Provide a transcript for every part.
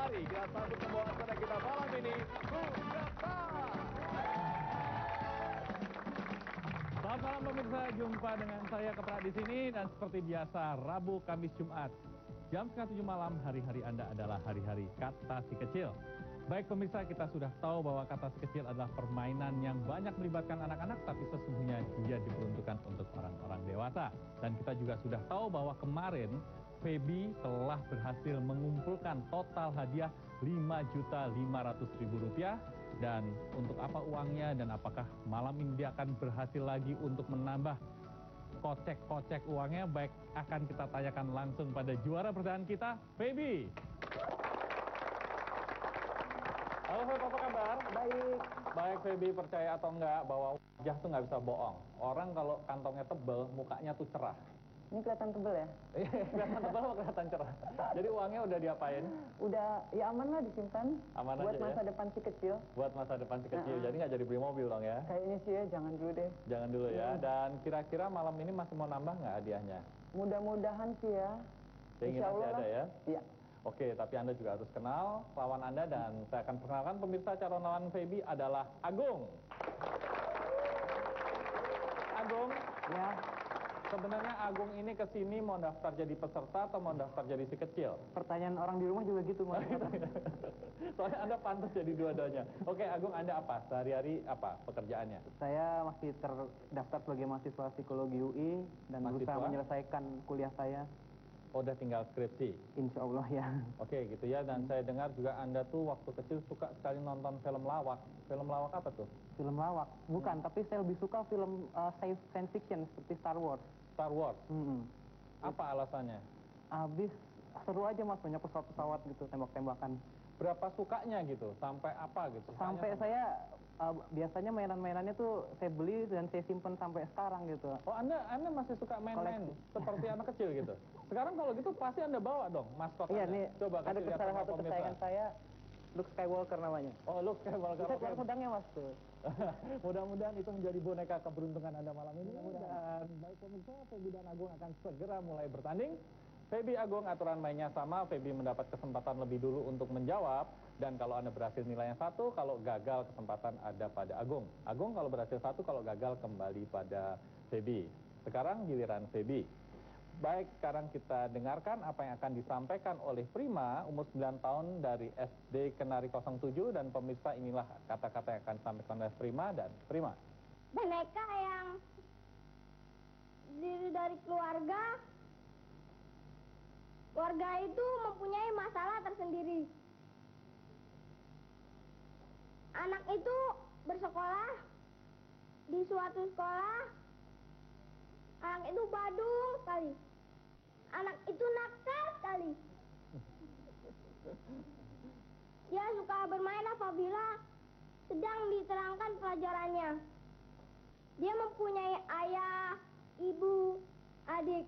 Mari kita sambut pembawa acara kita malam ini, Sujata. Selamat malam pemirsa, jumpa dengan saya Keprak di sini dan seperti biasa Rabu, Kamis, Jumat. Jam setengah 7 malam hari-hari Anda adalah hari-hari kata si kecil. Baik pemirsa, kita sudah tahu bahwa kata si kecil adalah permainan yang banyak melibatkan anak-anak, tapi sesungguhnya dia diperuntukkan untuk orang-orang dewasa. Dan kita juga sudah tahu bahwa kemarin Feby telah berhasil mengumpulkan total hadiah Rp5.500.000. Dan untuk apa uangnya dan apakah malam ini dia akan berhasil lagi untuk menambah kocek-kocek uangnya, baik akan kita tanyakan langsung pada juara pertanyaan kita, Feby. Halo Feby, apa kabar? Baik. Baik Feby, percaya atau enggak bahwa wajah tuh nggak bisa bohong. Orang kalau kantongnya tebel, mukanya tuh cerah. Ini kelihatan tebel ya? Kelihatan tebel atau kelihatan cerah? Jadi uangnya udah diapain? Udah, ya aman lah disimpan. Aman buat aja masa ya? depan si kecil. Buat masa depan si kecil, jadi nggak jadi beli mobil dong ya? Kayaknya sih ya, jangan dulu deh. Jangan dulu ya, dan kira-kira malam ini masih mau nambah nggak hadiahnya? Mudah-mudahan sih ya. Insya Allah masih ada ya? Iya. Oke, tapi Anda juga harus kenal lawan Anda dan saya akan perkenalkan pemirsa, calon lawan Feby adalah Agung. Agung, Ya. sebenarnya Agung ini kesini mau daftar jadi peserta atau mau daftar jadi si kecil? Pertanyaan orang di rumah juga gitu, Mas. Soalnya Anda pantas jadi dua-duanya. Oke, Agung, Anda apa? Sehari-hari apa pekerjaannya? Saya masih terdaftar sebagai mahasiswa psikologi UI dan berusaha menyelesaikan kuliah saya. Oh, udah tinggal skripsi? Insya Allah ya. Oke, gitu ya. Dan saya dengar juga Anda tuh waktu kecil suka sekali nonton film lawak. Film lawak apa tuh? Film lawak? Bukan, tapi saya lebih suka film science fiction seperti Star Wars. Star Wars? Apa alasannya? Habis seru aja Mas, banyak pesawat-pesawat gitu, tembak-tembakan. Berapa sukanya gitu? Sampai apa gitu? Sampai saya biasanya mainan-mainannya tuh saya beli dan saya simpen sampai sekarang gitu. Oh, Anda masih suka main-main seperti anak kecil gitu? Sekarang kalau gitu pasti Anda bawa dong maskot Iya, Anda. nih Coba ada kasih lihat salah sama satu pemirsa. kesayangan saya, Luke Skywalker namanya. Oh, Luke Skywalker. Bisa keluar pedangnya Mas tuh. Mudah-mudahan itu menjadi boneka keberuntungan Anda malam ini. Dan baik pemirsa, Feby dan Agung akan segera mulai bertanding. Feby, Agung, aturan mainnya sama. Feby mendapat kesempatan lebih dulu untuk menjawab. Dan kalau Anda berhasil nilainya 1, kalau gagal kesempatan ada pada Agung. Agung kalau berhasil 1, kalau gagal kembali pada Feby. Sekarang giliran Feby. Baik, sekarang kita dengarkan apa yang akan disampaikan oleh Prima, umur 9 tahun dari SD Kenari 07. Dan pemirsa, inilah kata-kata yang akan disampaikan oleh Prima dan Prima. Boneka yang dari keluarga itu mempunyai masalah tersendiri. Anak itu bersekolah di suatu sekolah. Anak itu badung sekali. Anak itu nakal sekali. Dia suka bermain apabila sedang diterangkan pelajarannya. Dia mempunyai ayah, ibu, adik.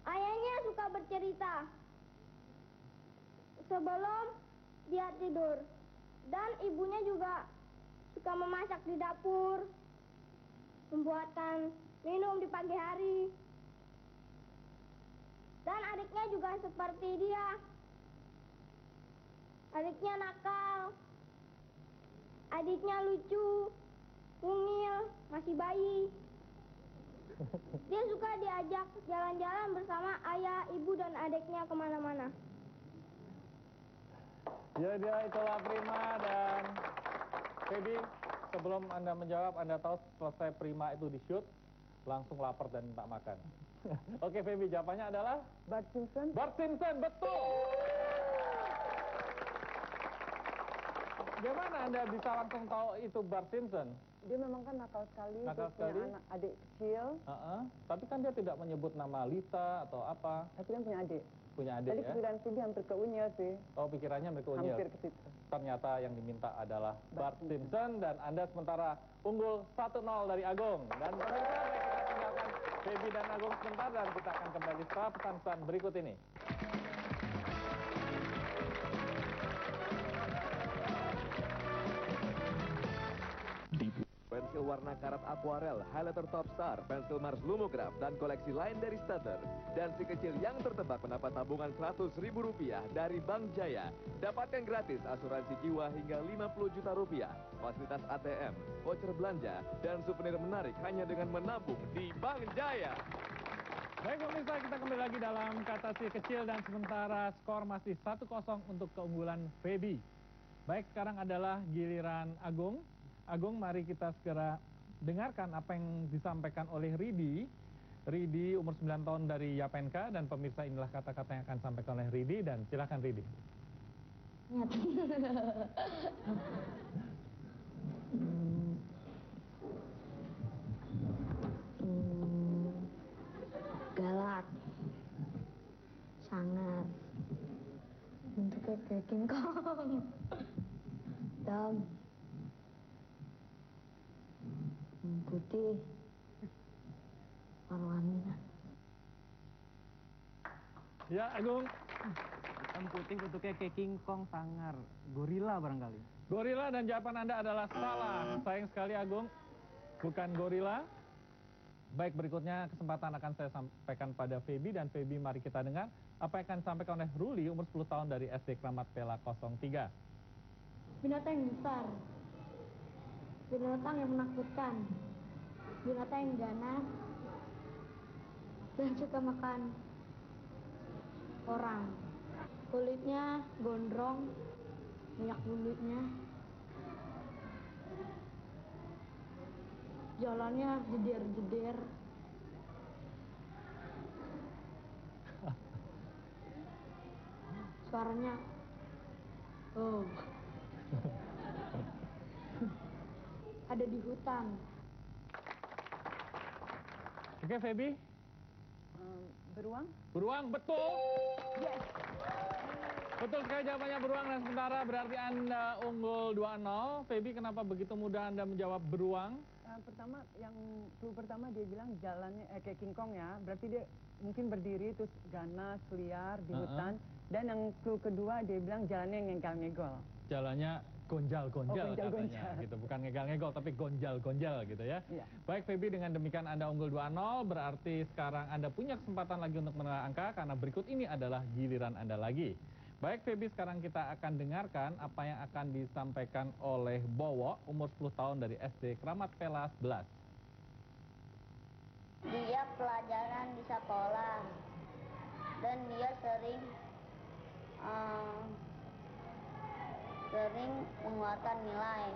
Ayahnya suka bercerita sebelum dia tidur. Dan ibunya juga suka memasak di dapur, membuatkan minum di pagi hari. Dan adiknya juga seperti dia. Adiknya nakal. Adiknya lucu, mungil, masih bayi. Dia suka diajak jalan-jalan bersama ayah, ibu, dan adiknya kemana-mana. Ya, dia itulah Prima dan Feby. Sebelum Anda menjawab, Anda tahu selesai Prima itu di-shoot, langsung lapar dan minta makan. Oke, Feby, jawabannya adalah? Bart Simpson. Bart Simpson, betul! Gimana Anda bisa langsung tahu itu Bart Simpson? Dia memang kan nakal sekali, Nakal terus punya sekali. anak adik kecil. Tapi kan dia tidak menyebut nama Lisa atau apa. Tapi kan punya adik. Punya adik Tadi ya? pikiran Feby hampir ke Unyil sih. Oh, pikirannya hampir ke Unyil. Hampir ke situ. Ternyata yang diminta adalah Bart Simpson. Dan Anda sementara unggul 1-0 dari Agung. Dan pemirsa, kita tinggalkan Feby dan Agung sebentar dan kita akan kembali setelah pesan-pesan berikut ini. Di frekuensi pensil warna karat akuarel, highlighter top star, pensil Mars Lumograph, dan koleksi lain dari Staedtler. Dan si kecil yang tertebak mendapat tabungan Rp100.000 dari Bank Jaya. Dapatkan gratis asuransi jiwa hingga Rp50 juta, fasilitas ATM, voucher belanja, dan souvenir menarik hanya dengan menabung di Bank Jaya. Baik pemirsa, kita kembali lagi dalam kata si kecil dan sementara skor masih 1-0 untuk keunggulan Feby. Baik, sekarang adalah giliran Agung. Agung, mari kita segera dengarkan apa yang disampaikan oleh Ridi. Ridi umur 9 tahun dari Yapenka, dan pemirsa inilah kata-kata yang akan disampaikan oleh Ridi, dan silakan Ridi. Galak, sangar, bentuknya kayak King Kong, hitam, putih, warna-warni. Ya, Agung. Hitam putih bentuknya kayak King Kong, sangar, gorila barangkali. Gorila, dan jawaban Anda adalah salah. Sayang sekali Agung, bukan gorila. Baik, berikutnya kesempatan akan saya sampaikan pada Feby, dan Feby mari kita dengar apa yang akan disampaikan oleh Ruli umur 10 tahun dari SD Kramat Pela 03. Binatang yang besar, binatang yang menakutkan, binatang yang ganas, dan suka makan orang. Kulitnya gondrong, minyak bulunya, jalannya jeder-jeder. Suaranya, oh, ada di hutan. Oke, Feby. Beruang? Beruang, betul. Yes. Betul sekali jawabannya, beruang, dan sementara berarti Anda unggul 2-0. Feby, kenapa begitu mudah Anda menjawab beruang? Clue pertama dia bilang jalannya kayak King Kong ya, berarti dia mungkin berdiri terus ganas, liar di hutan. Dan yang clue kedua dia bilang jalannya ngegol-ngegol. Jalannya gonjal-gonjal gonjal-gonjal. katanya gitu, bukan ngegol-ngegol tapi gonjal-gonjal gitu ya. Iya. Baik Feby, dengan demikian Anda unggul 2-0, berarti sekarang Anda punya kesempatan lagi untuk menang angka karena berikut ini adalah giliran Anda lagi. Baik Feby, sekarang kita akan dengarkan apa yang akan disampaikan oleh Bowo umur 10 tahun dari SD Kramat Pela 11. Dia pelajaran di sekolah dan dia sering mengeluarkan nilai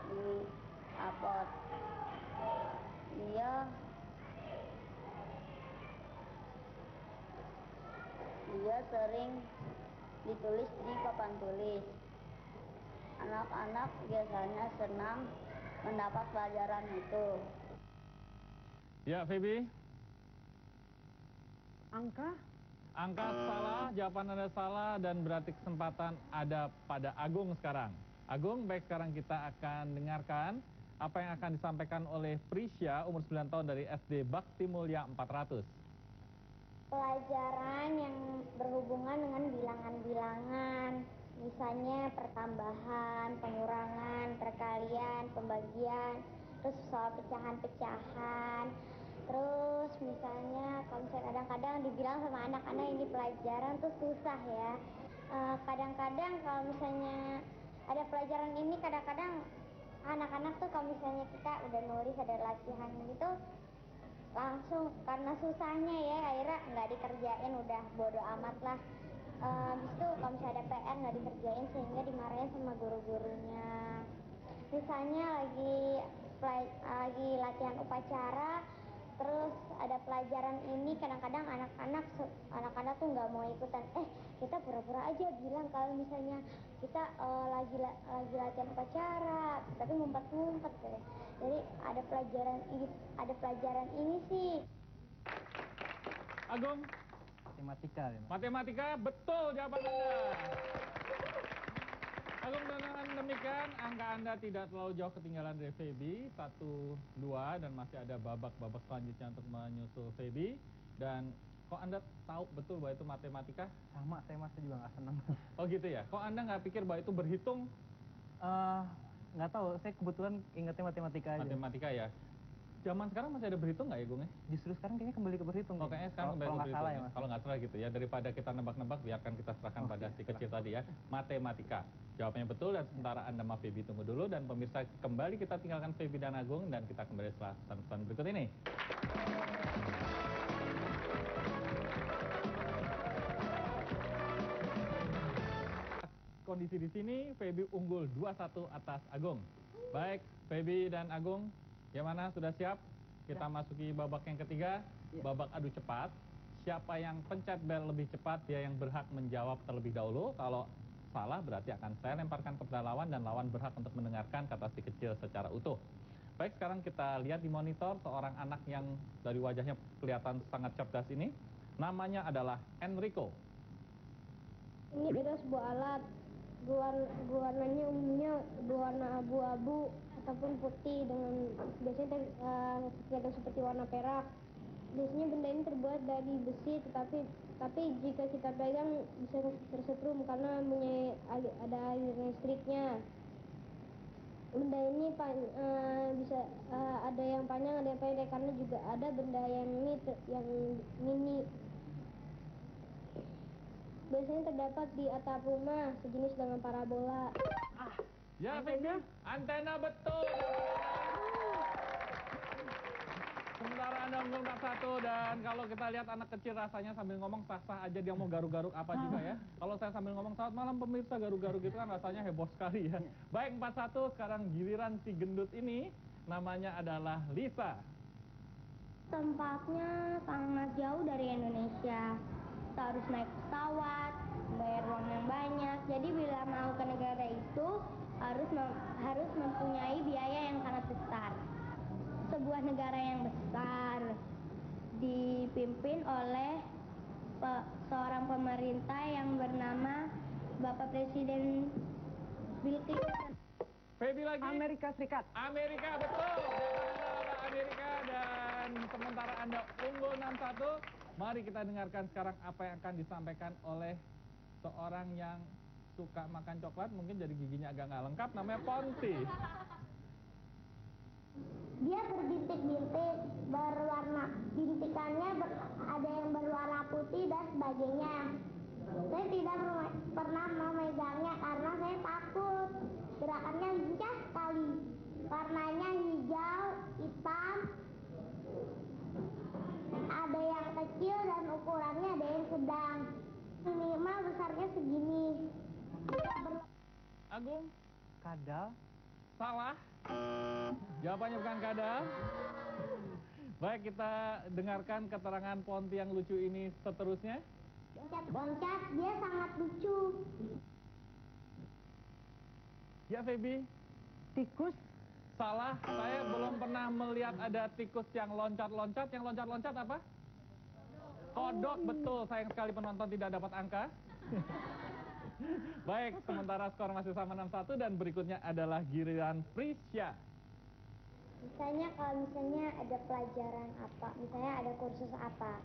di rapot. Dia sering ditulis di papan tulis. Anak-anak biasanya senang mendapat pelajaran itu. Ya Feby. Angka salah, jawaban Anda salah, dan berarti kesempatan ada pada Agung sekarang. Agung, baik, sekarang kita akan dengarkan apa yang akan disampaikan oleh Prisya umur 9 tahun dari SD Bakti Mulya 400. Pelajaran yang berhubungan dengan bilangan-bilangan, misalnya pertambahan, pengurangan, perkalian, pembagian, terus soal pecahan-pecahan. Terus misalnya kalau misalnya kadang-kadang dibilang sama anak-anak ini pelajaran tuh susah ya. Kadang-kadang kalau misalnya ada pelajaran ini, kadang-kadang anak-anak tuh kalau misalnya kita udah nulis ada latihan gitu, langsung karena susahnya ya akhirnya nggak dikerjain, udah bodo amat lah. Habis itu kalau misalnya ada PR nggak dikerjain sehingga dimarahin sama guru-gurunya. Misalnya lagi latihan upacara, terus ada pelajaran ini, kadang-kadang anak-anak tuh nggak mau ikutan. Kita pura-pura aja bilang kalau misalnya kita lagi latihan upacara, tapi ngumpet-ngumpet gitu. Jadi ada pelajaran ini sih. Agung. Matematika, betul jawaban Anda. Agung, dengan demikian angka Anda tidak terlalu jauh ketinggalan dari Feby, 1-2, dan masih ada babak-babak selanjutnya untuk menyusul Feby. Dan kok Anda tahu betul bahwa itu matematika? Sama, saya masih juga nggak senang. Oh gitu ya? Kok Anda nggak pikir bahwa itu berhitung? nggak tahu, saya kebetulan ingatnya matematika aja. Matematika ya. Zaman sekarang masih ada berhitung nggak ya, Gung? Justru sekarang kayaknya kembali ke berhitung. Oh, kayaknya sekarang kembali kalau ke nggak berhitung salah ya, ya. Mas. Kalau nggak salah gitu ya. Daripada kita nebak-nebak, biarkan kita serahkan pada si kecil tadi ya. Matematika. Jawabannya betul, dan sementara Anda sama Feby tunggu dulu. Dan pemirsa, kembali kita tinggalkan Feby dan Agung, dan kita kembali setelah pesan-pesan berikut ini. Kondisi di sini, Feby unggul 2-1 atas Agung. Baik, Feby dan Agung, gimana? Sudah siap? Kita masuki babak yang ketiga, babak adu cepat. Siapa yang pencet bel lebih cepat, dia yang berhak menjawab terlebih dahulu. Kalau salah, berarti akan saya lemparkan kepada lawan, dan lawan berhak untuk mendengarkan kata si kecil secara utuh. Baik, sekarang kita lihat di monitor seorang anak yang dari wajahnya kelihatan sangat cerdas ini. Namanya adalah Enrico. Ini adalah sebuah alat. Warnanya umumnya berwarna abu-abu ataupun putih dengan biasanya kelihatan seperti warna perak. Biasanya benda ini terbuat dari besi, tapi jika kita pegang bisa tersetrum karena ada aliran listriknya. Benda ini bisa ada yang panjang, ada yang pendek, karena juga ada benda yang mini. Biasanya terdapat di atap rumah, sejenis dengan parabola. Ya, Feby, antena betul. Sementara Anda unggul 4-1, dan kalau kita lihat anak kecil rasanya sambil ngomong sah-sah aja, dia mau garuk-garuk apa juga ya. Kalau saya sambil ngomong selamat malam pemirsa, garuk-garuk gitu kan rasanya heboh sekali ya. Baik, 4-1, sekarang giliran si gendut ini, namanya adalah Lisa. Tempatnya sangat jauh dari Indonesia. Kita harus naik pesawat, bayar uang yang banyak. Jadi bila mau ke negara itu harus mempunyai biaya yang sangat besar. Sebuah negara yang besar dipimpin oleh seorang pemerintah yang bernama Bapak Presiden Bill Clinton. Feby lagi. Amerika Serikat. Amerika, betul. Jawaban Anda adalah Amerika, dan sementara Anda unggul 6-1. Mari kita dengarkan sekarang apa yang akan disampaikan oleh seorang yang suka makan coklat, mungkin jadi giginya agak nggak lengkap, namanya Ponti. Dia berbintik-bintik, bintikannya ada yang berwarna putih dan sebagainya. Saya tidak pernah memegangnya karena saya takut. Gerakannya lincah sekali. Warnanya hijau, hitam, ada yang kecil dan ukurannya ada yang sedang. Minimal besarnya segini. Agung? Kadal. Salah. Jawabannya bukan kadal. Baik, kita dengarkan keterangan Ponti yang lucu ini seterusnya. Loncat, dia sangat lucu. Ya, Feby? Tikus. Salah, saya belum pernah melihat ada tikus yang loncat-loncat. Yang loncat-loncat apa? Kodok, betul. Sayang sekali penonton tidak dapat angka. Baik, sementara skor masih sama 6-1, dan berikutnya adalah giliran Prisya. Kalau misalnya ada pelajaran apa, misalnya ada kursus apa,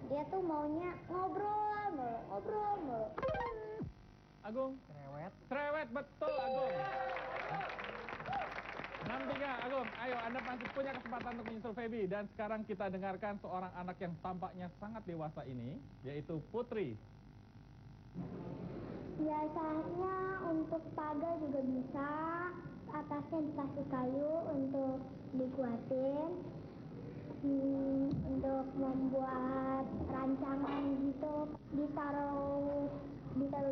dia tuh maunya ngobrol mulu. Agung? Cerewet. Cerewet, betul Agung. 6-3, Agung. Ayo, Anda masih punya kesempatan untuk menyusul Feby. Dan sekarang kita dengarkan seorang anak yang tampaknya sangat dewasa ini, yaitu Putri. Biasanya untuk pagar juga bisa, atasnya dikasih kayu untuk dikuatin, untuk membuat rancangan gitu, ditaruh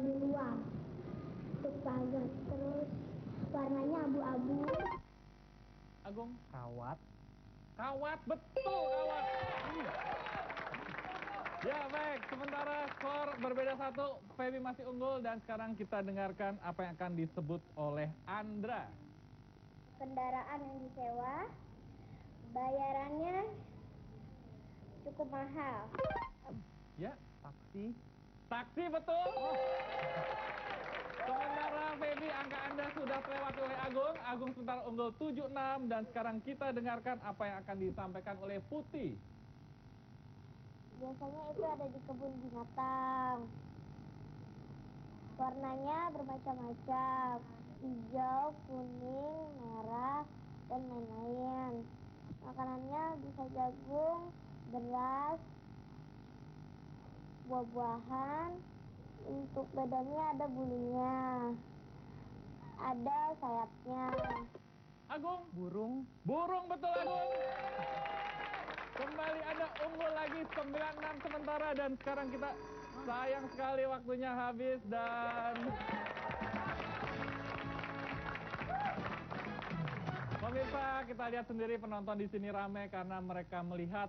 di luar untuk pagar. Terus warnanya abu-abu. Agung? Kawat. Kawat, betul kawat. Ya, baik, sementara skor berbeda 1, Feby masih unggul, dan sekarang kita dengarkan apa yang akan disebut oleh Andra. Kendaraan yang disewa, bayarannya cukup mahal. Ya, Taksi. taksi, betul. Sementara Feby, angka Anda sudah terlewati oleh Agung. Agung sementara unggul 7-6, dan sekarang kita dengarkan apa yang akan disampaikan oleh Putih. Biasanya itu ada di kebun binatang. Warnanya bermacam-macam. hijau, kuning, merah, dan lain-lain. Makanannya bisa jagung, beras, buah-buahan. Untuk badannya ada bulunya, ada sayapnya. Agung, Burung. burung betul Agung. Kembali Anda unggul lagi 96 sementara dan sekarang kita sayang sekali waktunya habis dan pemirsa kita lihat sendiri penonton di sini ramai karena mereka melihat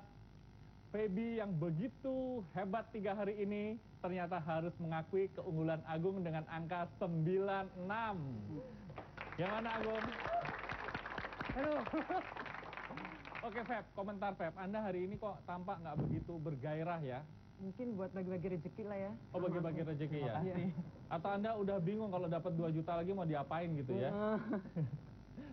Feby yang begitu hebat 3 hari ini ternyata harus mengakui keunggulan Agung dengan angka 96. Gimana Agung? Aduh. Oke Feb, komentar Feb. Anda hari ini kok tampak nggak begitu bergairah ya? Mungkin buat bagi-bagi rezeki lah ya. Oh bagi-bagi rezeki ya? Terima kasih. Atau Anda udah bingung kalau dapat 2 juta lagi mau diapain gitu ya?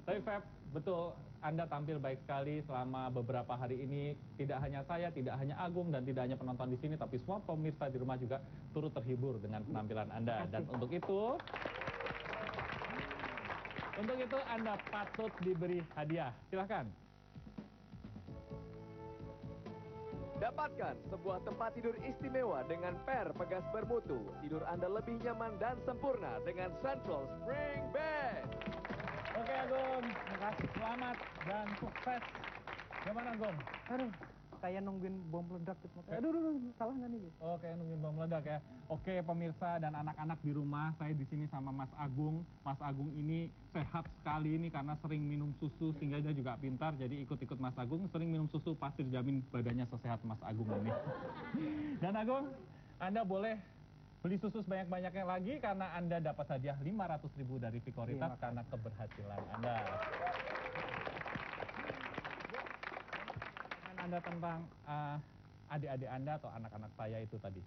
Tapi Feb, betul Anda tampil baik sekali selama beberapa hari ini. Tidak hanya saya, tidak hanya Agung, dan tidak hanya penonton di sini, tapi semua pemirsa di rumah juga turut terhibur dengan penampilan Anda. Dan untuk itu Anda patut diberi hadiah. Silahkan. Dapatkan sebuah tempat tidur istimewa dengan per pegas bermutu. Tidur Anda lebih nyaman dan sempurna dengan Central Spring Bed. Oke Agung, terima kasih. Selamat dan sukses. Gimana Agung? Aduh, kayak nungguin bom meledak gitu. Aduh, salah nggak nih? Oke, nungguin bom meledak ya. Oke, pemirsa dan anak-anak di rumah, saya di sini sama Mas Agung. Mas Agung ini sehat sekali ini karena sering minum susu sehingga dia juga pintar. Jadi ikut-ikut Mas Agung, sering minum susu pasti dijamin badannya sesehat Mas Agung ini. Dan Agung, Anda boleh beli susu sebanyak-banyaknya lagi karena Anda dapat hadiah 500.000 dari Vikoritas karena keberhasilan Anda. Anda tentang adik-adik Anda atau anak-anak saya itu tadi?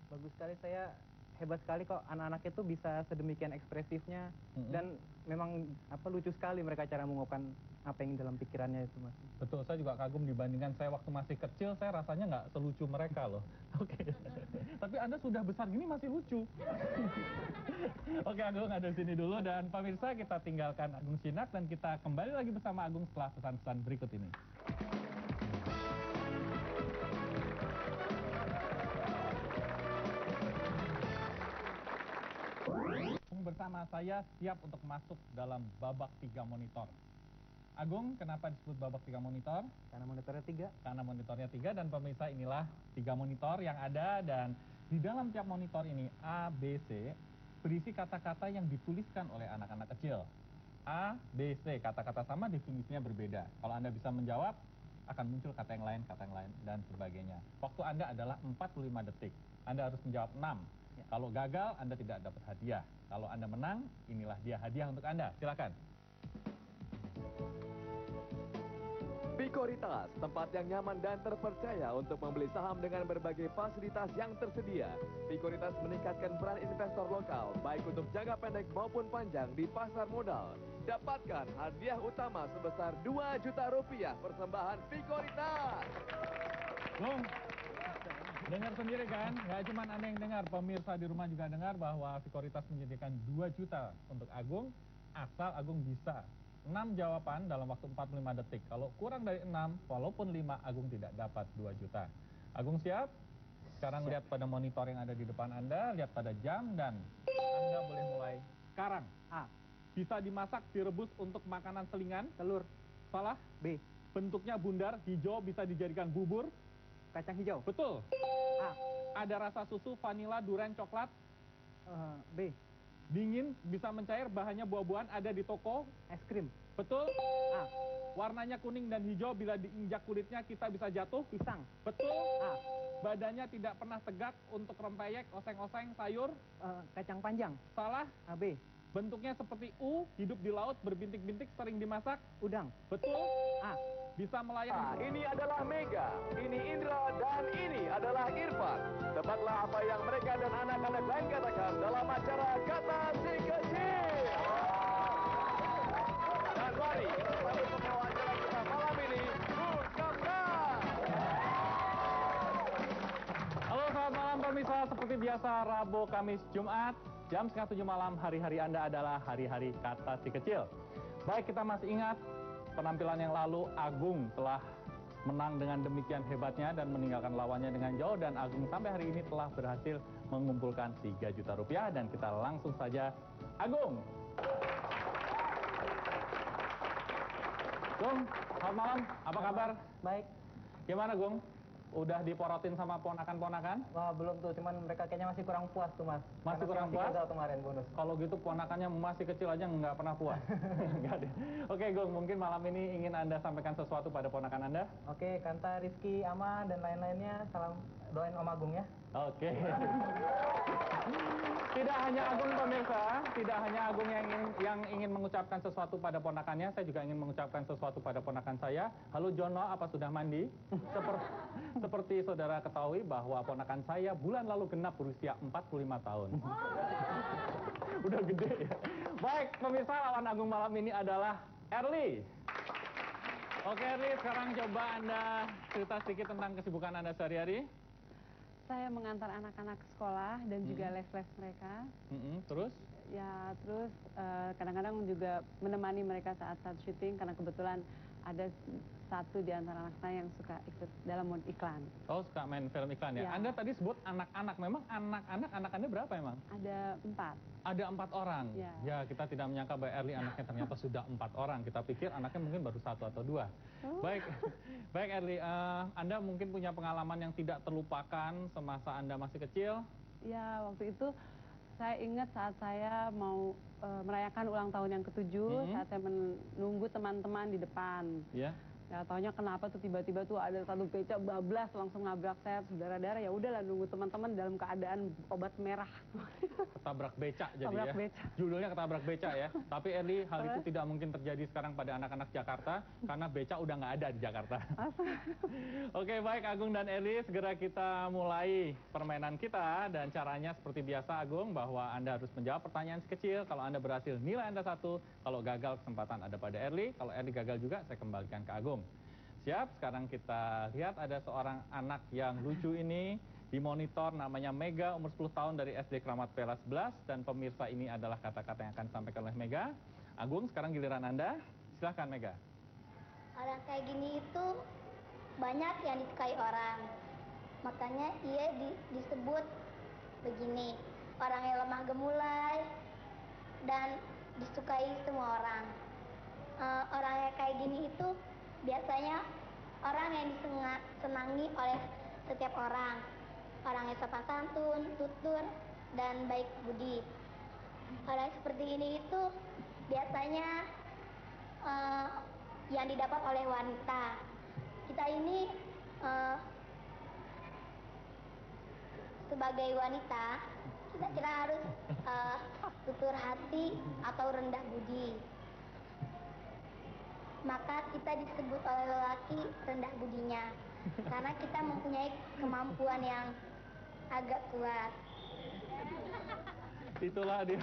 Bagus sekali, saya hebat sekali kok anak-anak itu bisa sedemikian ekspresifnya dan memang lucu sekali mereka cara mengungkapkan apa yang dalam pikirannya itu Mas. Betul, saya juga kagum dibandingkan saya waktu masih kecil, saya rasanya nggak selucu mereka loh. Oke. Tapi Anda sudah besar gini masih lucu. Oke Agung ada di sini dulu dan pemirsa kita tinggalkan Agung Sinak dan kita kembali lagi bersama Agung setelah pesan-pesan berikut ini. Bersama saya siap untuk masuk dalam babak 3 monitor. Agung, kenapa disebut babak 3 monitor? Karena monitornya 3. Karena monitornya 3 dan pemirsa inilah 3 monitor yang ada dan di dalam tiap monitor ini A, B, C berisi kata-kata yang dituliskan oleh anak-anak kecil. A, B, C, kata-kata sama definisinya berbeda. Kalau Anda bisa menjawab, akan muncul kata yang lain, dan sebagainya. Waktu Anda adalah 45 detik. Anda harus menjawab 6. Kalau gagal, Anda tidak dapat hadiah. Kalau Anda menang, inilah dia hadiah untuk Anda. Silakan. Vikoritas, tempat yang nyaman dan terpercaya untuk membeli saham dengan berbagai fasilitas yang tersedia. Vikoritas meningkatkan peran investor lokal, baik untuk jangka pendek maupun panjang di pasar modal. Dapatkan hadiah utama sebesar 2 juta rupiah persembahan Vikoritas. Bung, dengar sendiri kan? Nggak cuma Anda yang dengar, pemirsa di rumah juga dengar bahwa Vikoritas menyediakan 2 juta untuk Agung, asal Agung bisa 6 jawaban dalam waktu 45 detik. Kalau kurang dari 6, walaupun 5, Agung tidak dapat 2 juta. Agung siap? Sekarang lihat pada monitor yang ada di depan Anda, lihat pada jam, dan Anda boleh mulai sekarang. A. Bisa dimasak, direbus untuk makanan selingan. Telur. Salah. B. Bentuknya bundar, hijau, bisa dijadikan bubur. Kacang hijau. Betul. A. Ada rasa susu, vanila, durian, coklat. B. Dingin, bisa mencair, bahannya buah-buahan, ada di toko. Es krim. Betul. A. Warnanya kuning dan hijau, bila diinjak kulitnya kita bisa jatuh. Pisang. Betul. A. Badannya tidak pernah tegak, untuk rempeyek, oseng-oseng, sayur. Kacang panjang. Salah. B. Bentuknya seperti U, hidup di laut, berbintik-bintik, sering dimasak. Udang. Betul. A. Bisa melayang. Ini adalah Mega, ini Indra, dan ini adalah Irfan. Tepatlah apa yang mereka dan anak-anak lain katakan dalam acara Kata Si Kecil. Dan mari kita sambut pembawa acara kita malam ini, Bung Kapran. Halo, selamat malam pemirsa. Seperti biasa, Rabu, Kamis, Jumat, Jam setengah 7 malam, hari-hari Anda adalah hari-hari kata si kecil. Baik, kita masih ingat penampilan yang lalu Agung telah menang dengan demikian hebatnya dan meninggalkan lawannya dengan jauh, dan Agung sampai hari ini telah berhasil mengumpulkan 3 juta rupiah, dan kita langsung saja Agung. Gung, selamat malam, apa kabar? Baik. Gimana Gung? Udah diporotin sama ponakan-ponakan? Wah, belum tuh, cuman mereka kayaknya masih kurang puas tuh, Mas. Masih Karena kurang puas? gagal kemarin bonus. Kalau gitu ponakannya masih kecil aja nggak pernah puas. Nggak deh. Oke Gung, mungkin malam ini ingin Anda sampaikan sesuatu pada ponakan Anda? Oke, Kanta, Rizky, Ama, dan lain-lainnya, salam doain Om Agung ya. Oke. Tidak hanya Agung pemirsa, tidak hanya Agung yang ingin mengucapkan sesuatu pada ponakannya, saya juga ingin mengucapkan sesuatu pada ponakan saya. Halo Jono, apa sudah mandi? Seperti saudara ketahui bahwa ponakan saya bulan lalu genap berusia 45 tahun. Udah gede ya. Baik, pemirsa, lawan Agung malam ini adalah Erly. Oke Erly, sekarang coba Anda cerita sedikit tentang kesibukan Anda sehari-hari. Saya mengantar anak-anak ke sekolah dan juga les-les mereka. Terus? Ya, terus kadang-kadang juga menemani mereka saat syuting karena kebetulan ada satu di antara anak saya yang suka ikut dalam mode iklan. Oh, suka main film iklan ya? Ya. Anda tadi sebut anak-anak. Memang anak Anda berapa emang? Ada 4. Ada 4 orang. Ya. Ya, kita tidak menyangka bahwa Erly anaknya ternyata sudah 4 orang. Kita pikir anaknya mungkin baru 1 atau 2. Baik, baik Erly. Anda mungkin punya pengalaman yang tidak terlupakan semasa Anda masih kecil? Ya, waktu itu saya ingat saat saya mau merayakan ulang tahun yang ke-7, saat saya menunggu teman-teman di depan. Ya. Ya, taunya kenapa tuh tiba-tiba tuh ada satu becak bablas langsung nabrak saya, saudara-saudara. Ya udahlah, nunggu teman-teman dalam keadaan obat merah. Ketabrak becak jadi Ketabrak ya. becak. Judulnya ketabrak becak ya. Tapi Erly, hal itu tidak mungkin terjadi sekarang pada anak-anak Jakarta karena becak udah nggak ada di Jakarta. Oke, baik Agung dan Erly, segera kita mulai permainan kita, dan caranya seperti biasa Agung, bahwa Anda harus menjawab pertanyaan sekecil. Kalau Anda berhasil, nilai Anda 1. Kalau gagal, kesempatan ada pada Erly. Kalau Erly gagal juga, saya kembalikan ke Agung. Siap? Sekarang kita lihat ada seorang anak yang lucu ini di monitor, namanya Mega, umur 10 tahun dari SD Kramat Pela 11, dan pemirsa ini adalah kata-kata yang akan disampaikan oleh Mega. Agung, sekarang giliran Anda. Silahkan Mega. Orang kayak gini itu banyak yang disukai orang. Makanya ia disebut begini. Orang yang lemah gemulai dan disukai semua orang. Orang yang kayak gini itu biasanya orang yang disenangi oleh setiap orang. Orang yang sopan santun, tutur, dan baik budi. Orang seperti ini itu biasanya yang didapat oleh wanita. Kita ini sebagai wanita, kita harus tutur hati atau rendah budi. Maka kita disebut oleh lelaki rendah budinya, karena kita mempunyai kemampuan yang agak kuat. Itulah dia.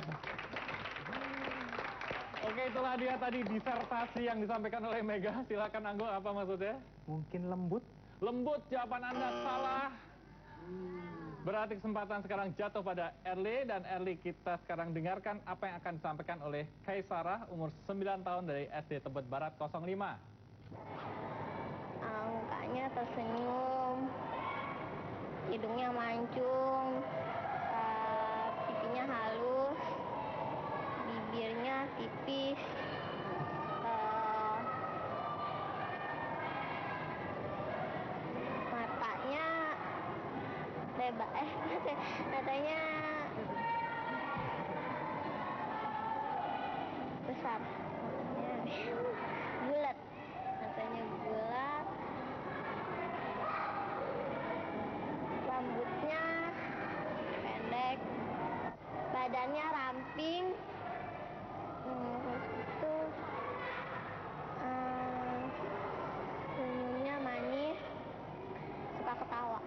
Oke, itulah dia tadi disertasi yang disampaikan oleh Mega. Silakan Agung, apa maksudnya? Mungkin lembut. Lembut, jawaban Anda salah. Berarti kesempatan sekarang jatuh pada Erly, dan Erly, kita sekarang dengarkan apa yang akan disampaikan oleh Kaisarah, umur 9 tahun dari SD Tebet Barat 05. Mukanya tersenyum, hidungnya mancung, pipinya halus, bibirnya tipis, matanya lebar, matanya besar, matanya bulat, rambutnya pendek, badannya ramping, itu senyumnya manis, suka ketawa.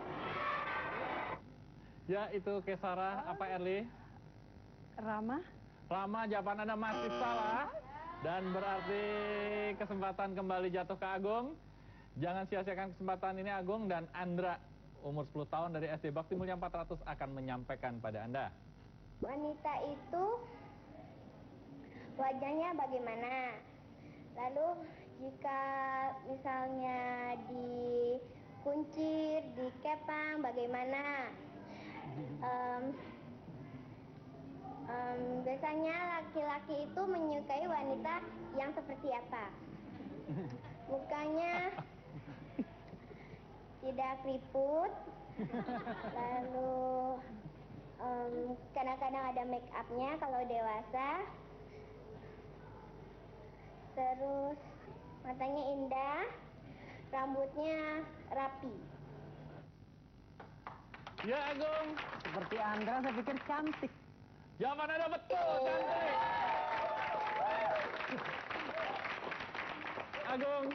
Ya, itu Kaisarah. Apa Erly? Ramah. Rama, jawaban Anda masih salah. Dan berarti kesempatan kembali jatuh ke Agung. Jangan sia-siakan kesempatan ini Agung, dan Andra, umur 10 tahun dari SD Bakti Mulia 400, akan menyampaikan pada Anda. Wanita itu wajahnya bagaimana? Lalu jika misalnya dikuncir, dikepang, bagaimana? Biasanya laki-laki itu menyukai wanita yang seperti apa? Mukanya tidak keriput, lalu kadang-kadang ada make up-nya kalau dewasa, terus matanya indah, rambutnya rapi. Ya, Agung. Seperti Andra, saya pikir cantik. Jawaban Anda betul, cantik. Agung,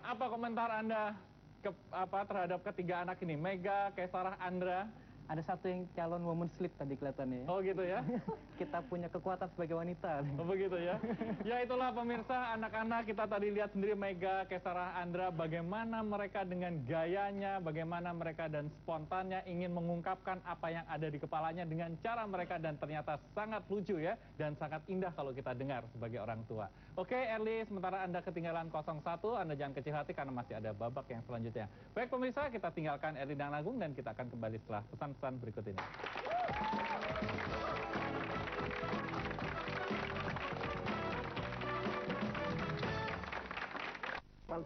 apa komentar Anda terhadap ketiga anak ini? Mega, Kaisarah, Andra. Ada satu yang calon woman sleep tadi kelihatannya. Oh gitu ya? Kita punya kekuatan sebagai wanita. Oh begitu ya? Ya itulah pemirsa, anak-anak kita tadi lihat sendiri Mega, Kaisarah, Andra, bagaimana mereka dengan gayanya, bagaimana mereka dan spontannya ingin mengungkapkan apa yang ada di kepalanya dengan cara mereka, dan ternyata sangat lucu ya, dan sangat indah kalau kita dengar sebagai orang tua. Oke Erli, sementara Anda ketinggalan 01, Anda jangan kecil hati karena masih ada babak yang selanjutnya. Baik pemirsa, kita tinggalkan Erli dan Agung dan kita akan kembali setelah pesan-pesan berikut ini.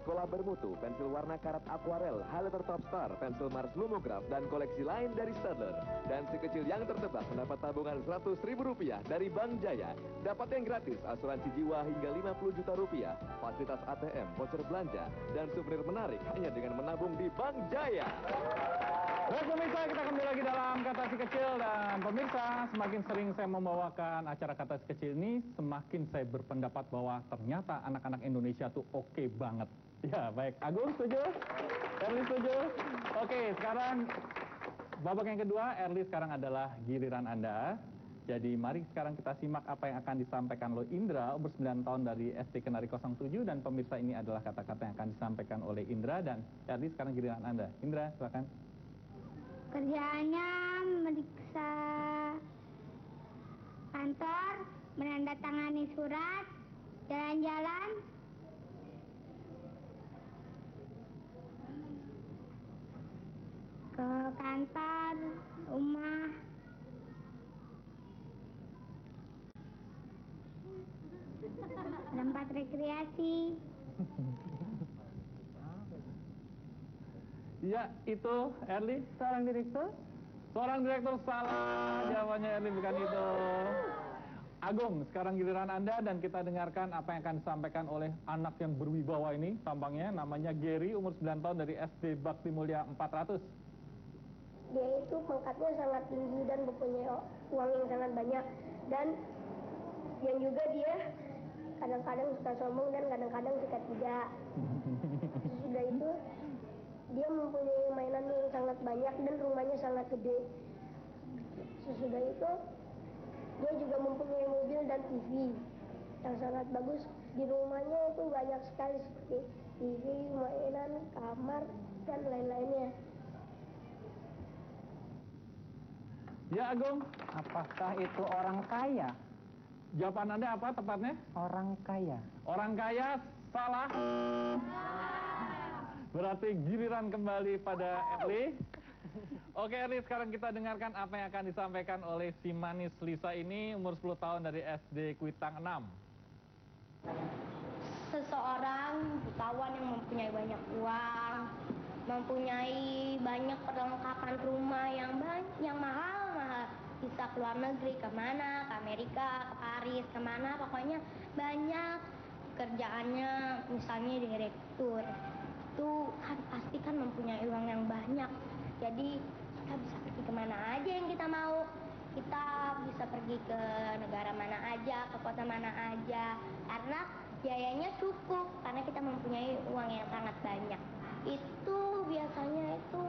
Sekolah bermutu, pensil warna karat akuarel, highlighter top star, pensil Mars Lumograph, dan koleksi lain dari Stadler. Dan si kecil yang tertebak mendapat tabungan Rp100.000 dari Bank Jaya. Dapat yang gratis, asuransi jiwa hingga Rp50 juta, fasilitas ATM, voucher belanja, dan souvenir menarik hanya dengan menabung di Bank Jaya. Baik pemirsa, kita kembali lagi dalam Kata Si Kecil. Dan pemirsa, semakin sering saya membawakan acara Kata Si Kecil ini, semakin saya berpendapat bahwa ternyata anak-anak Indonesia tuh oke banget. Ya baik, Agung setuju? Erli setuju? Oke, sekarang babak yang kedua, Erli sekarang adalah giliran Anda. Jadi mari sekarang kita simak apa yang akan disampaikan oleh Indra, umur 9 tahun dari SD Kenari 07. Dan pemirsa, ini adalah kata-kata yang akan disampaikan oleh Indra. Dan Erli sekarang giliran Anda. Indra, silakan. Kerjaannya meriksa kantor, menandatangani surat, jalan-jalan, ke kantor, rumah, tempat rekreasi. Ya, itu Erli. Seorang direktur? Seorang direktur, salah. Jawabannya Erli bukan itu. Agung, sekarang giliran Anda dan kita dengarkan apa yang akan disampaikan oleh anak yang berwibawa ini. Tampangnya namanya Gary, umur 9 tahun dari SD Bakti Mulia 400. Dia itu pangkatnya sangat tinggi dan mempunyai uang yang sangat banyak. Dan yang juga dia kadang-kadang suka sombong dan kadang-kadang suka tidak. Sudah itu, dia mempunyai mainan yang sangat banyak dan rumahnya sangat gede. Sesudah itu, dia juga mempunyai mobil dan TV yang sangat bagus. Di rumahnya itu banyak sekali seperti TV, mainan, kamar, dan lain-lainnya. Ya Agung, Apakah itu orang kaya? jawaban Anda apa tepatnya? Orang kaya. Orang kaya, salah. Berarti giliran kembali pada Erli. Oke Erli, sekarang kita dengarkan apa yang akan disampaikan oleh si manis Lisa ini, umur 10 tahun dari SD Kuitang 6. Seseorang jutawan yang mempunyai banyak uang, mempunyai banyak perlengkapan rumah yang mahal-mahal, bisa ke luar negeri, kemana, ke Amerika, ke Paris, kemana, pokoknya banyak. Kerjaannya misalnya direktur, itu kan pasti kan mempunyai uang yang banyak. Jadi kita bisa pergi kemana aja yang kita mau. Kita bisa pergi ke negara mana aja, ke kota mana aja, karena biayanya cukup, karena kita mempunyai uang yang sangat banyak. Itu biasanya itu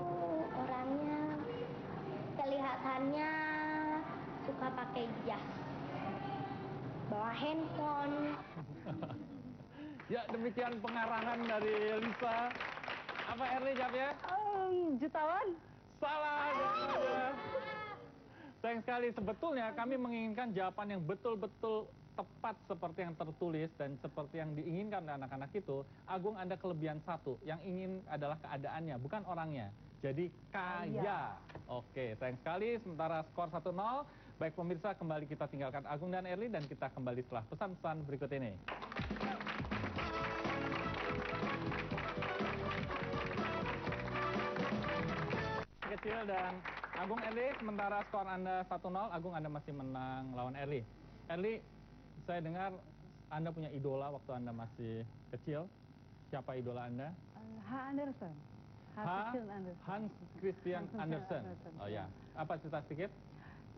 orangnya kelihatannya suka pakai jas, bawa handphone. Ya, demikian pengarangan dari Lisa. Apa Erli jawabnya? Jutawan? Salah jawabannya. Sayang sayang sekali. Sebetulnya kami menginginkan jawaban yang betul-betul tepat seperti yang tertulis dan seperti yang diinginkan oleh anak-anak itu. Agung, Anda kelebihan satu. Yang ingin adalah keadaannya, bukan orangnya. Jadi kaya. Oke, sayang sekali. Sementara skor 1-0. Baik pemirsa, kembali kita tinggalkan Agung dan Erli dan kita kembali setelah pesan-pesan berikut ini. Kecil dan Agung, Erli, sementara skor Anda 1-0. Agung, Anda masih menang lawan Erli. Erli, saya dengar Anda punya idola waktu Anda masih kecil. Siapa idola Anda? Andersen. Hans Christian Andersen. Oh ya, apa cerita sedikit?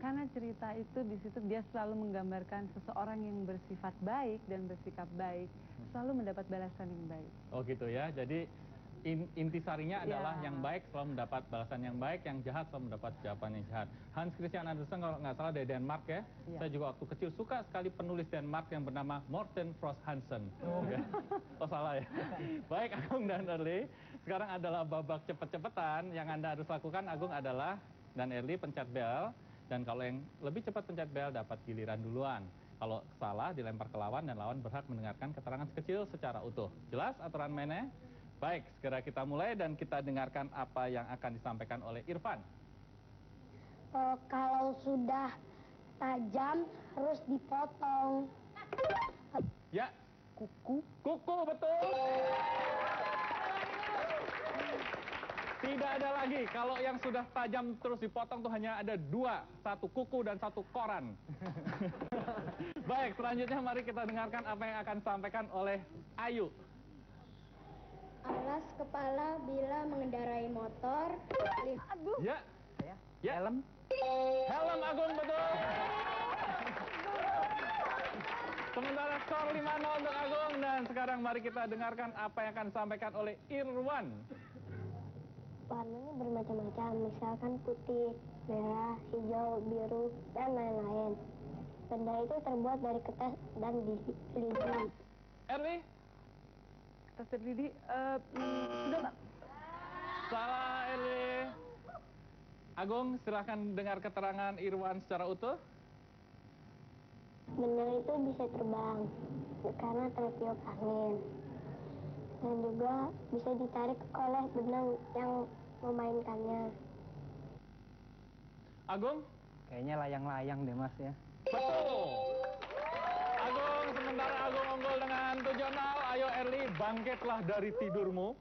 Karena cerita itu di situ dia selalu menggambarkan seseorang yang bersifat baik dan bersikap baik selalu mendapat balasan yang baik. Oh gitu ya. Jadi intisarinya adalah yang baik selalu mendapat balasan yang baik, yang jahat selalu mendapat jawaban yang jahat. Hans Christian Andersen kalau nggak salah dari Denmark ya. Saya juga waktu kecil suka sekali penulis Denmark yang bernama Morten Frost Hansen. Oh salah ya. Baik Agung dan Erli, sekarang adalah babak cepet-cepetan. Yang Anda harus lakukan Agung adalah dan Erli pencet bel. Dan kalau yang lebih cepat pencet bel dapat giliran duluan. Kalau salah dilempar ke lawan dan lawan berhak mendengarkan keterangan kecil secara utuh. Jelas aturan mainnya? Baik, segera kita mulai dan kita dengarkan apa yang akan disampaikan oleh Irfan. Kalau sudah tajam harus dipotong. Ya, kuku betul. Tidak ada lagi. Kalau yang sudah tajam terus dipotong tuh hanya ada dua, satu kuku dan satu koran. Baik, selanjutnya mari kita dengarkan apa yang akan disampaikan oleh Ayu. Alas kepala bila mengendarai motor. Aduh. Ya. Helm. Helm Agung betul. Sementara skor 5-0 untuk Agung dan sekarang mari kita dengarkan apa yang akan disampaikan oleh Irwan. Warnanya bermacam-macam, misalkan putih, merah, hijau, biru, dan lain-lain. Benda itu terbuat dari kertas dan lidi. Erli? Kertas dan lidi, sudah Pak. Salah Erli. Agung, silahkan dengar keterangan Irwan secara utuh. Benda itu bisa terbang karena tertiup angin. Dan juga bisa ditarik oleh benang yang memainkannya. Agung? Kayaknya layang-layang deh Mas ya. Betul. Agung, sementara Agung unggul dengan 7-0. Ayo Erli, bangkitlah dari tidurmu.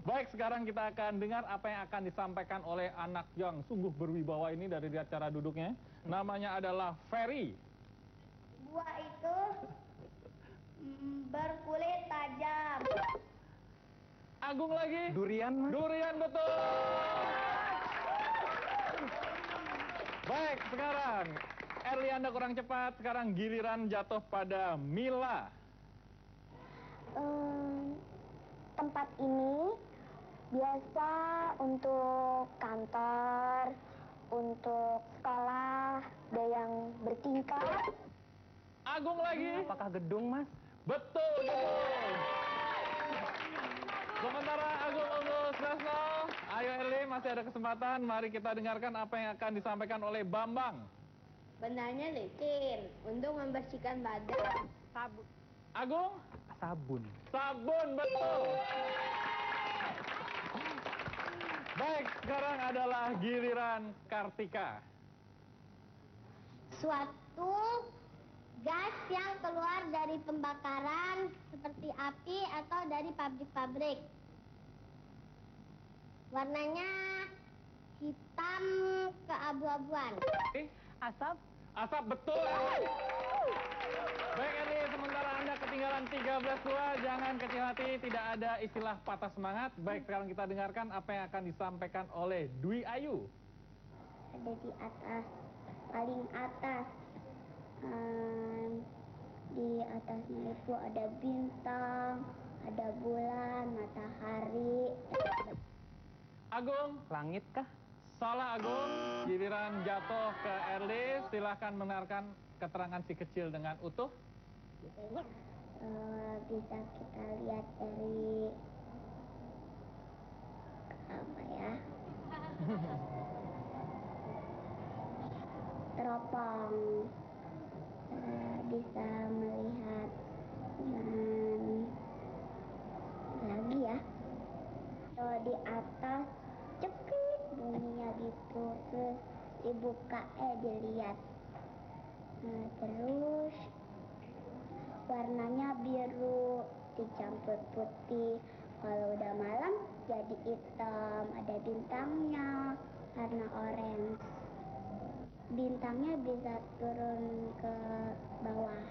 Baik, sekarang kita akan dengar apa yang akan disampaikan oleh anak yang sungguh berwibawa ini dari lihat cara duduknya. Namanya adalah Ferry. Buah itu berkulit tajam. Agung lagi. Durian Mas. Durian betul. Baik, sekarang Erli Anda kurang cepat. Sekarang giliran jatuh pada Mila. Tempat ini biasa untuk kantor, untuk sekolah, ada yang bertingkat. Agung lagi. Apakah gedung Mas? Betul. Sementara Agung unggul 11-0. Ayo Erli, masih ada kesempatan. Mari kita dengarkan apa yang akan disampaikan oleh Bambang. Bendanya licin untuk membersihkan badan. Sabun. Agung? Sabun. Sabun, betul. Baik, sekarang adalah giliran Kartika. Suatu gas yang keluar dari pembakaran seperti api atau dari pabrik-pabrik. Warnanya hitam keabu-abuan. Asap. Asap, betul. Baik Erli, sementara Anda ketinggalan 13-2. Jangan kecil hati, tidak ada istilah patah semangat. Baik, sekarang kita dengarkan apa yang akan disampaikan oleh Dwi Ayu. Ada di atas, paling atas. Di atasnya itu ada bintang, ada bulan, matahari. Agung? Langit kah? Salah Agung. Giliran jatuh ke Erli. Silahkan mendengarkan keterangan si kecil dengan utuh. Bisa kita lihat dari apa ya? teropong. Bisa melihat lagi ya. Kalau di atas cepet bunyinya gitu, terus dibuka dilihat. Terus warnanya biru dicampur putih. Kalau udah malam jadi hitam, ada bintangnya warna orange. Bintangnya bisa turun ke bawah.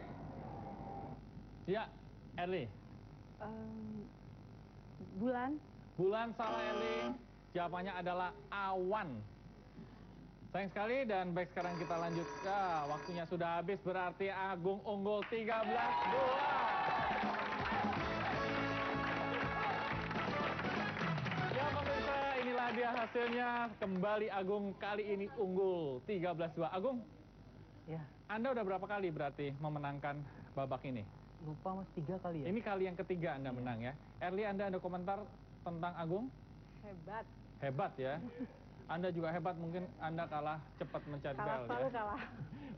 Ya, Erli. Bulan. Bulan salah, Erli. Jawabannya adalah awan. Sayang sekali, dan baik sekarang kita lanjut. Waktunya sudah habis, berarti Agung unggul 13-2. Ya pemirsa, inilah dia hasilnya. Kembali Agung kali ini unggul 13-2. Agung, Ya, Anda udah berapa kali berarti memenangkan babak ini? lupa Mas, 3 kali ya. Ini kali yang ketiga Anda menang ya. Erli, Anda ada komentar tentang Agung? Hebat. Hebat ya. Anda juga hebat, mungkin Anda kalah cepat mencari bel ya. Selalu kalah.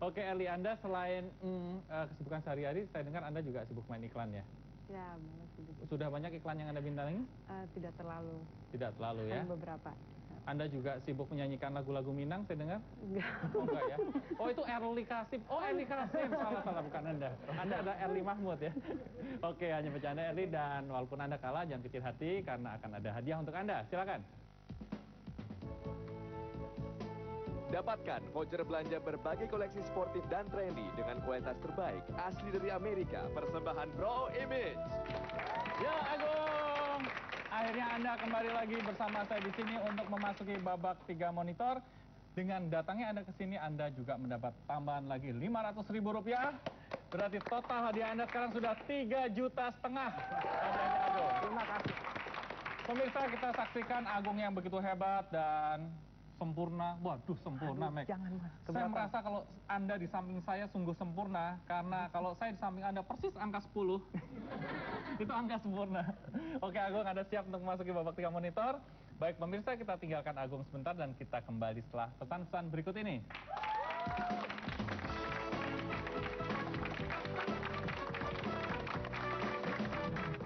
Oke, Erli, Anda selain kesibukan sehari-hari, saya dengar Anda juga sibuk main iklan ya. Ya, malah sibuk. Sudah banyak iklan yang Anda bintangi? Tidak terlalu. Tidak terlalu ya. Hanya beberapa. Anda juga sibuk menyanyikan lagu-lagu Minang, saya dengar? Enggak. Oh enggak ya? Oh itu Erli Kasim. Oh Erli Kasim, salah bukan Anda. Anda ada Erli Mahmud ya. Oke, hanya bercanda Erli, dan walaupun Anda kalah jangan kecil hati karena akan ada hadiah untuk Anda. Silakan. Dapatkan voucher belanja berbagai koleksi sportif dan trendy dengan kualitas terbaik asli dari Amerika, persembahan Bro Image. Ya Agung, akhirnya Anda kembali lagi bersama saya di sini untuk memasuki babak 3 monitor. Dengan datangnya Anda ke sini, Anda juga mendapat tambahan lagi Rp500.000. Berarti total hadiah Anda sekarang sudah 3,5 juta hadiahnya Agung. Terima kasih. Pemirsa, kita saksikan Agung yang begitu hebat dan sempurna. Waduh, sempurna, Mek. Jangan Mas. Saya Keberatan. merasa kalau Anda di samping saya sungguh sempurna, karena kalau saya di samping Anda persis angka 10. Itu angka sempurna. Oke, Agung, Anda siap untuk memasuki babak 3 monitor? Baik, pemirsa, kita tinggalkan Agung sebentar dan kita kembali setelah pesan-pesan berikut ini.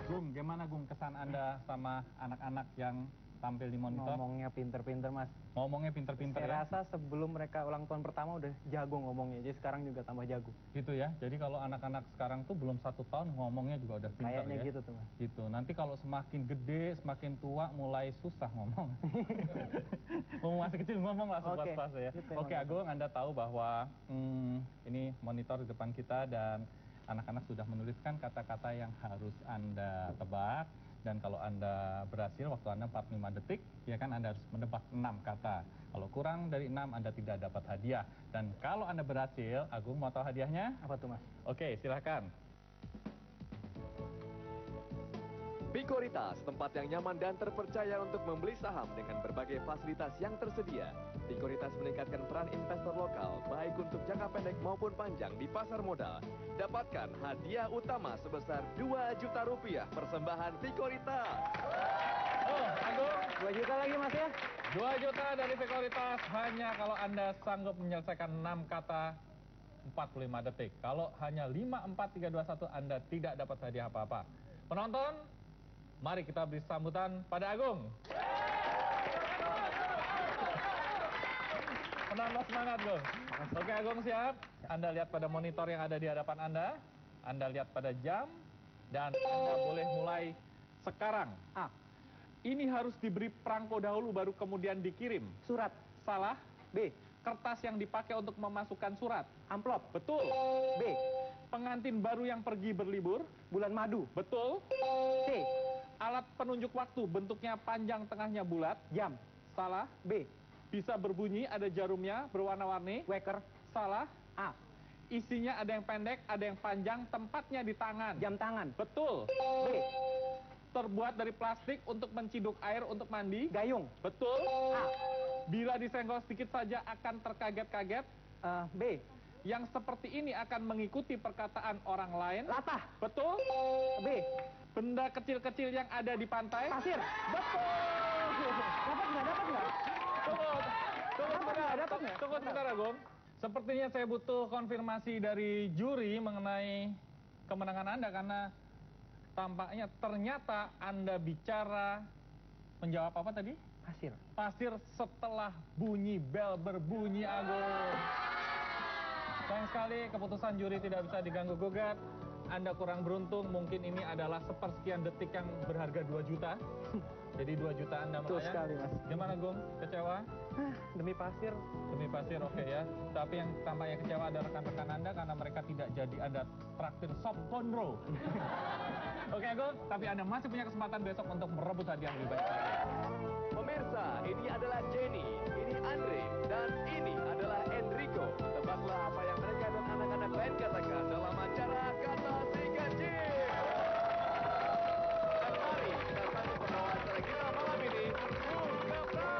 Gung, gimana Gung kesan Anda sama anak-anak yang tampil di monitor? Ngomongnya pinter-pinter Mas. Ngomongnya pinter-pinter Saya ya? rasa sebelum mereka ulang tahun pertama udah jago ngomongnya, jadi sekarang juga tambah jago. Gitu ya, jadi kalau anak-anak sekarang tuh belum 1 tahun ngomongnya juga udah pintar Kayaknya ya? gitu tuh Mas. Gitu, nanti kalau semakin gede, semakin tua, mulai susah ngomong. Masih kecil ngomong lah pas-pas ya. gitu Oke emang. Agung, Anda tahu bahwa ini monitor di depan kita dan anak-anak sudah menuliskan kata-kata yang harus Anda tebak. Dan kalau Anda berhasil, waktu Anda 45 detik, ya kan Anda harus menebak 6 kata. Kalau kurang dari 6, Anda tidak dapat hadiah. Dan kalau Anda berhasil, Agung mau tahu hadiahnya? Apa tuh Mas? Oke, silahkan. Bikoritas, tempat yang nyaman dan terpercaya untuk membeli saham dengan berbagai fasilitas yang tersedia. Bikoritas meningkatkan peran investor lokal, baik untuk jangka pendek maupun panjang di pasar modal. Dapatkan hadiah utama sebesar Rp2 juta persembahan Bikoritas. Oh, Agung, 2 juta lagi Mas ya? 2 juta dari Sekuritas hanya kalau Anda sanggup menyelesaikan 6 kata 45 detik. Kalau hanya 5, 4, 3, 2, 1, Anda tidak dapat hadiah apa-apa. Penonton, mari kita beri sambutan pada Agung. Menambah semangat, Gung. Oke, Agung siap. Anda lihat pada monitor yang ada di hadapan Anda. Anda lihat pada jam. Dan Anda boleh mulai sekarang. A. Ini harus diberi perangko dahulu baru kemudian dikirim. Surat. Salah. B. Kertas yang dipakai untuk memasukkan surat. Amplop. Betul. B. Pengantin baru yang pergi berlibur. Bulan madu. Betul. C. Alat penunjuk waktu bentuknya panjang, tengahnya bulat. Jam. Salah. B. Bisa berbunyi, ada jarumnya, berwarna-warni. Waker. Salah. A. Isinya ada yang pendek, ada yang panjang, tempatnya di tangan. Jam tangan. Betul. B. Terbuat dari plastik untuk menciduk air untuk mandi. Gayung. Betul. A. Bila disenggol sedikit saja akan terkaget-kaget. B. Yang seperti ini akan mengikuti perkataan orang lain. Latah. Betul. B. Benda kecil-kecil yang ada di pantai. Pasir. Betul. Dapat nggak? Dapat nggak? Tunggu sebentar, Dapat nggak? tunggu sebentar, Agung. Sepertinya saya butuh konfirmasi dari juri mengenai kemenangan Anda karena tampaknya ternyata Anda bicara menjawab apa tadi? Pasir. Pasir setelah bunyi bel berbunyi, Agung. Sayang sekali keputusan juri tidak bisa diganggu gugat. Anda kurang beruntung, mungkin ini adalah sepersekian detik yang berharga 2 juta. Jadi 2 juta Anda Betul melayang. sekali, Mas. Gimana, Gung? Kecewa? Demi pasir. Demi pasir, oke ya. Tapi yang tampaknya kecewa ada rekan-rekan Anda karena mereka tidak jadi Anda traktir sop konro. Oke, Agung, tapi Anda masih punya kesempatan besok untuk merebut hadiah yang lebih baik lagi. Pemirsa, ini adalah Jenny, ini Andre, dan ini adalah Enrico. Tebaklah apa yang mereka dan anak-anak lain katakan dalam acara Kata Si Kecil. Dan mari kita sambut pembawa acara kita malam ini, Bung Kapra.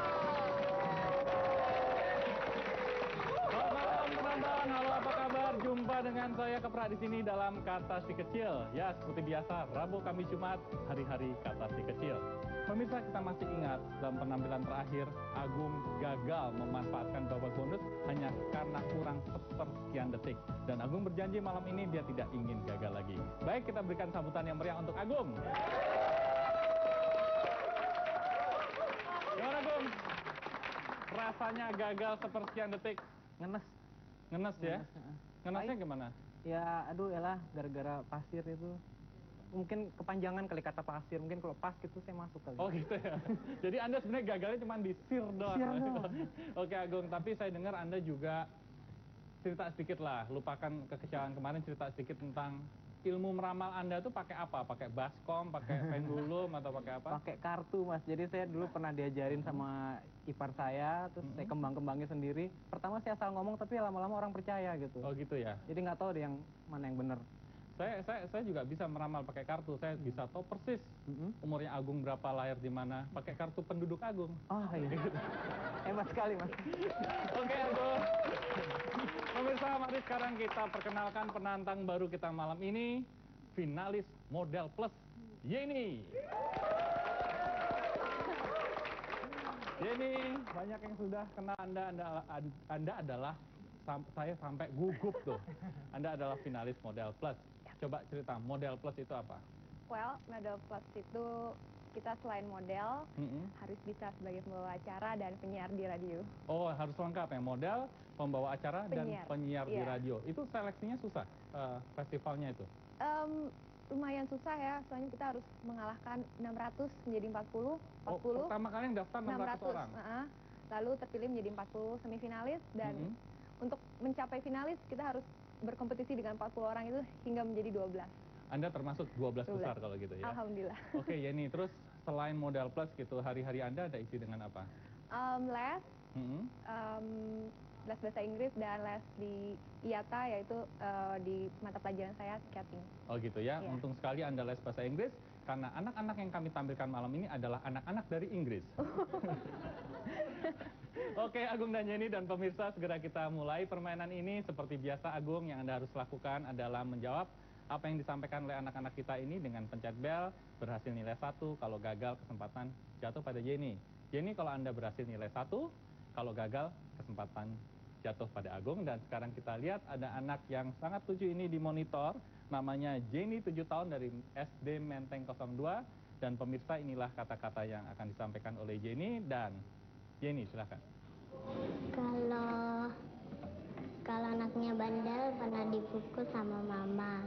Selamat malam penonton, halo apa kabar? Jumpa dengan saya Kepra di sini dalam Kata Si Kecil. Ya, seperti biasa, Rabu, Kamis, Jumat, hari-hari Kata Si Kecil. Pemirsa, kita masih ingat dalam penampilan terakhir, Agung gagal memanfaatkan babak bonus hanya karena kurang sepersekian detik. Dan Agung berjanji malam ini dia tidak ingin gagal lagi. Baik, kita berikan sambutan yang meriah untuk Agung. Gimana, Agung? Rasanya gagal sepersekian detik. Ngenes. Ngenes ya? Ngenes, Ngenesnya gimana? Ya, aduh elah, gara-gara pasir itu. Mungkin kepanjangan kali kata pasir, mungkin kalau pas gitu saya masuk kali. Oh gitu ya. Jadi Anda sebenarnya gagalnya cuma di sir doang. Sir doang. Oke, Agung, tapi saya dengar Anda juga cerita sedikit lah, lupakan kekecewaan kemarin, cerita sedikit tentang ilmu meramal Anda tuh pakai apa? Pakai baskom, pakai pendulum atau pakai apa? Pakai kartu, Mas. Jadi saya dulu pernah diajarin sama ipar saya, terus saya kembang-kembangin sendiri. Pertama saya asal ngomong, tapi lama-lama orang percaya gitu. Oh gitu ya. Jadi nggak tahu deh yang mana yang benar. Saya juga bisa meramal pakai kartu. Saya bisa tahu persis umurnya Agung berapa, lahir di mana, pakai kartu penduduk Agung. Oh iya. Hebat sekali, Mas. Oke, Agung. Pemirsa, mari sekarang kita perkenalkan penantang baru kita malam ini, finalis Model Plus, Yeni. Yeni, banyak yang sudah kenal Anda adalah saya sampai gugup tuh. Anda adalah finalis Model Plus. Coba cerita, Model Plus itu apa? Well, Model Plus itu kita selain model, harus bisa sebagai pembawa acara dan penyiar di radio. Oh, harus lengkap ya, model, pembawa acara, dan penyiar di radio. Itu seleksinya susah, festivalnya itu? Lumayan susah ya, soalnya kita harus mengalahkan 600 menjadi 40. Oh, pertama kali yang daftar 600 orang? Lalu terpilih menjadi 40 semifinalis, dan untuk mencapai finalis kita harus berkompetisi dengan 40 orang itu hingga menjadi 12. Anda termasuk 12 besar kalau gitu ya? Alhamdulillah. Oke, Yeni, terus selain Model Plus gitu, hari-hari Anda ada isi dengan apa? Les, les bahasa Inggris dan les di IATA, yaitu di mata pelajaran saya skating. Oh gitu ya, untung sekali Anda les bahasa Inggris, karena anak-anak yang kami tampilkan malam ini adalah anak-anak dari Inggris. Oke, Agung dan Yeni dan pemirsa, segera kita mulai permainan ini. Seperti biasa, Agung, yang Anda harus lakukan adalah menjawab apa yang disampaikan oleh anak-anak kita ini dengan pencet bel. Berhasil nilai 1, kalau gagal kesempatan jatuh pada Yeni. Yeni, kalau Anda berhasil nilai 1, kalau gagal kesempatan jatuh pada Agung. Dan sekarang kita lihat ada anak yang sangat lucu ini di monitor. Namanya Jenny, 7 tahun, dari SD Menteng 02. Dan pemirsa, inilah kata-kata yang akan disampaikan oleh Jenny. Dan Jenny, silahkan. Kalau anaknya bandel pernah dipukul sama mama.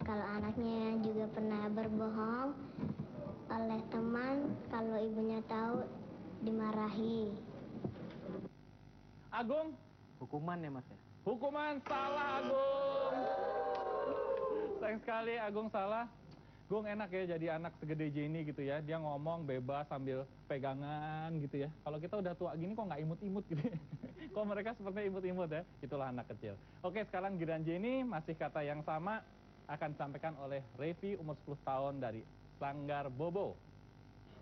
Kalau anaknya juga pernah berbohong oleh teman, kalau ibunya tahu dimarahi. Agung? Hukuman ya, Mas ya? Hukuman salah, Agung. Sayang sekali, Agung salah. Gung, enak ya jadi anak segede Jenny gitu ya. Dia ngomong bebas sambil pegangan gitu ya. Kalau kita udah tua gini kok nggak imut-imut gitu ya. Kok mereka sepertinya imut-imut ya. Itulah anak kecil. Oke, sekarang giliran Jenny, masih kata yang sama akan disampaikan oleh Revi, umur 10 tahun, dari Sanggar Bobo.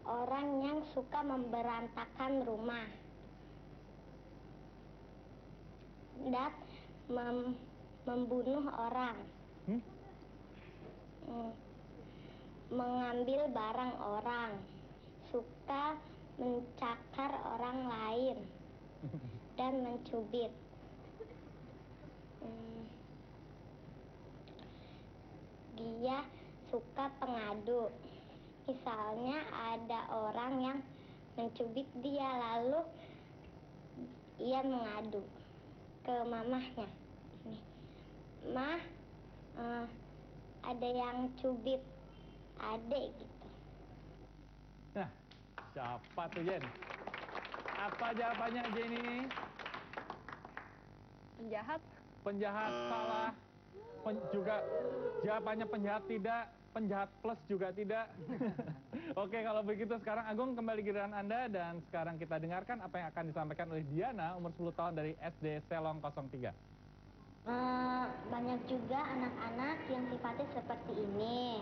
Orang yang suka memberantakan rumah dan membunuh orang. Mengambil barang orang, suka mencakar orang lain, dan mencubit. Hmm, dia suka pengadu. Misalnya ada orang yang mencubit dia, lalu ia mengadu ke mamahnya. Mah, ada yang cubit adik gitu. Nah, siapa tuh Jen? Apa jawabannya Jenny? Penjahat. Penjahat salah. Juga jawabannya penjahat tidak. Penjahat plus juga tidak. Oke, kalau begitu sekarang Agung kembali giliran Anda. Dan sekarang kita dengarkan apa yang akan disampaikan oleh Diana, umur 10 tahun dari SD Selong 03. Banyak juga anak-anak yang sifatnya seperti ini,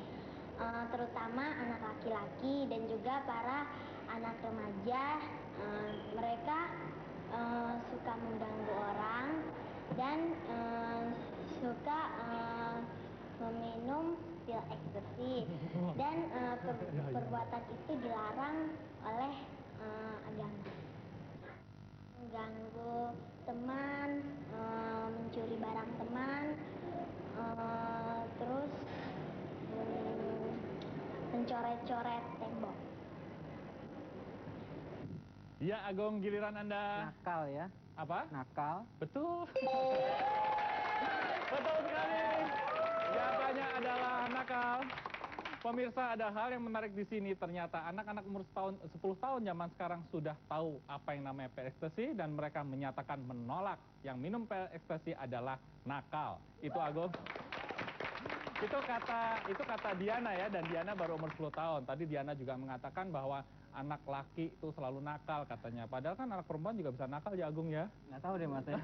terutama anak laki-laki dan juga para anak remaja. Mereka suka mengganggu orang dan suka meminum pil ekstasi, dan perbuatan itu dilarang oleh agama. Mengganggu teman, mencuri barang teman, terus mencoret-coret tembok. Ya, Agung, giliran Anda. Nakal ya. Apa? Nakal. Betul. Betul sekali. Jawabannya adalah nakal. Pemirsa, ada hal yang menarik di sini. Ternyata anak-anak umur 10 tahun zaman sekarang sudah tahu apa yang namanya pil ekstasi dan mereka menyatakan menolak yang minum pil ekstasi adalah nakal. Itu Agung. Itu kata Diana ya, dan Diana baru umur 10 tahun. Tadi Diana juga mengatakan bahwa anak laki itu selalu nakal katanya. Padahal kan anak perempuan juga bisa nakal ya Agung ya. Nggak tahu deh Mas ya.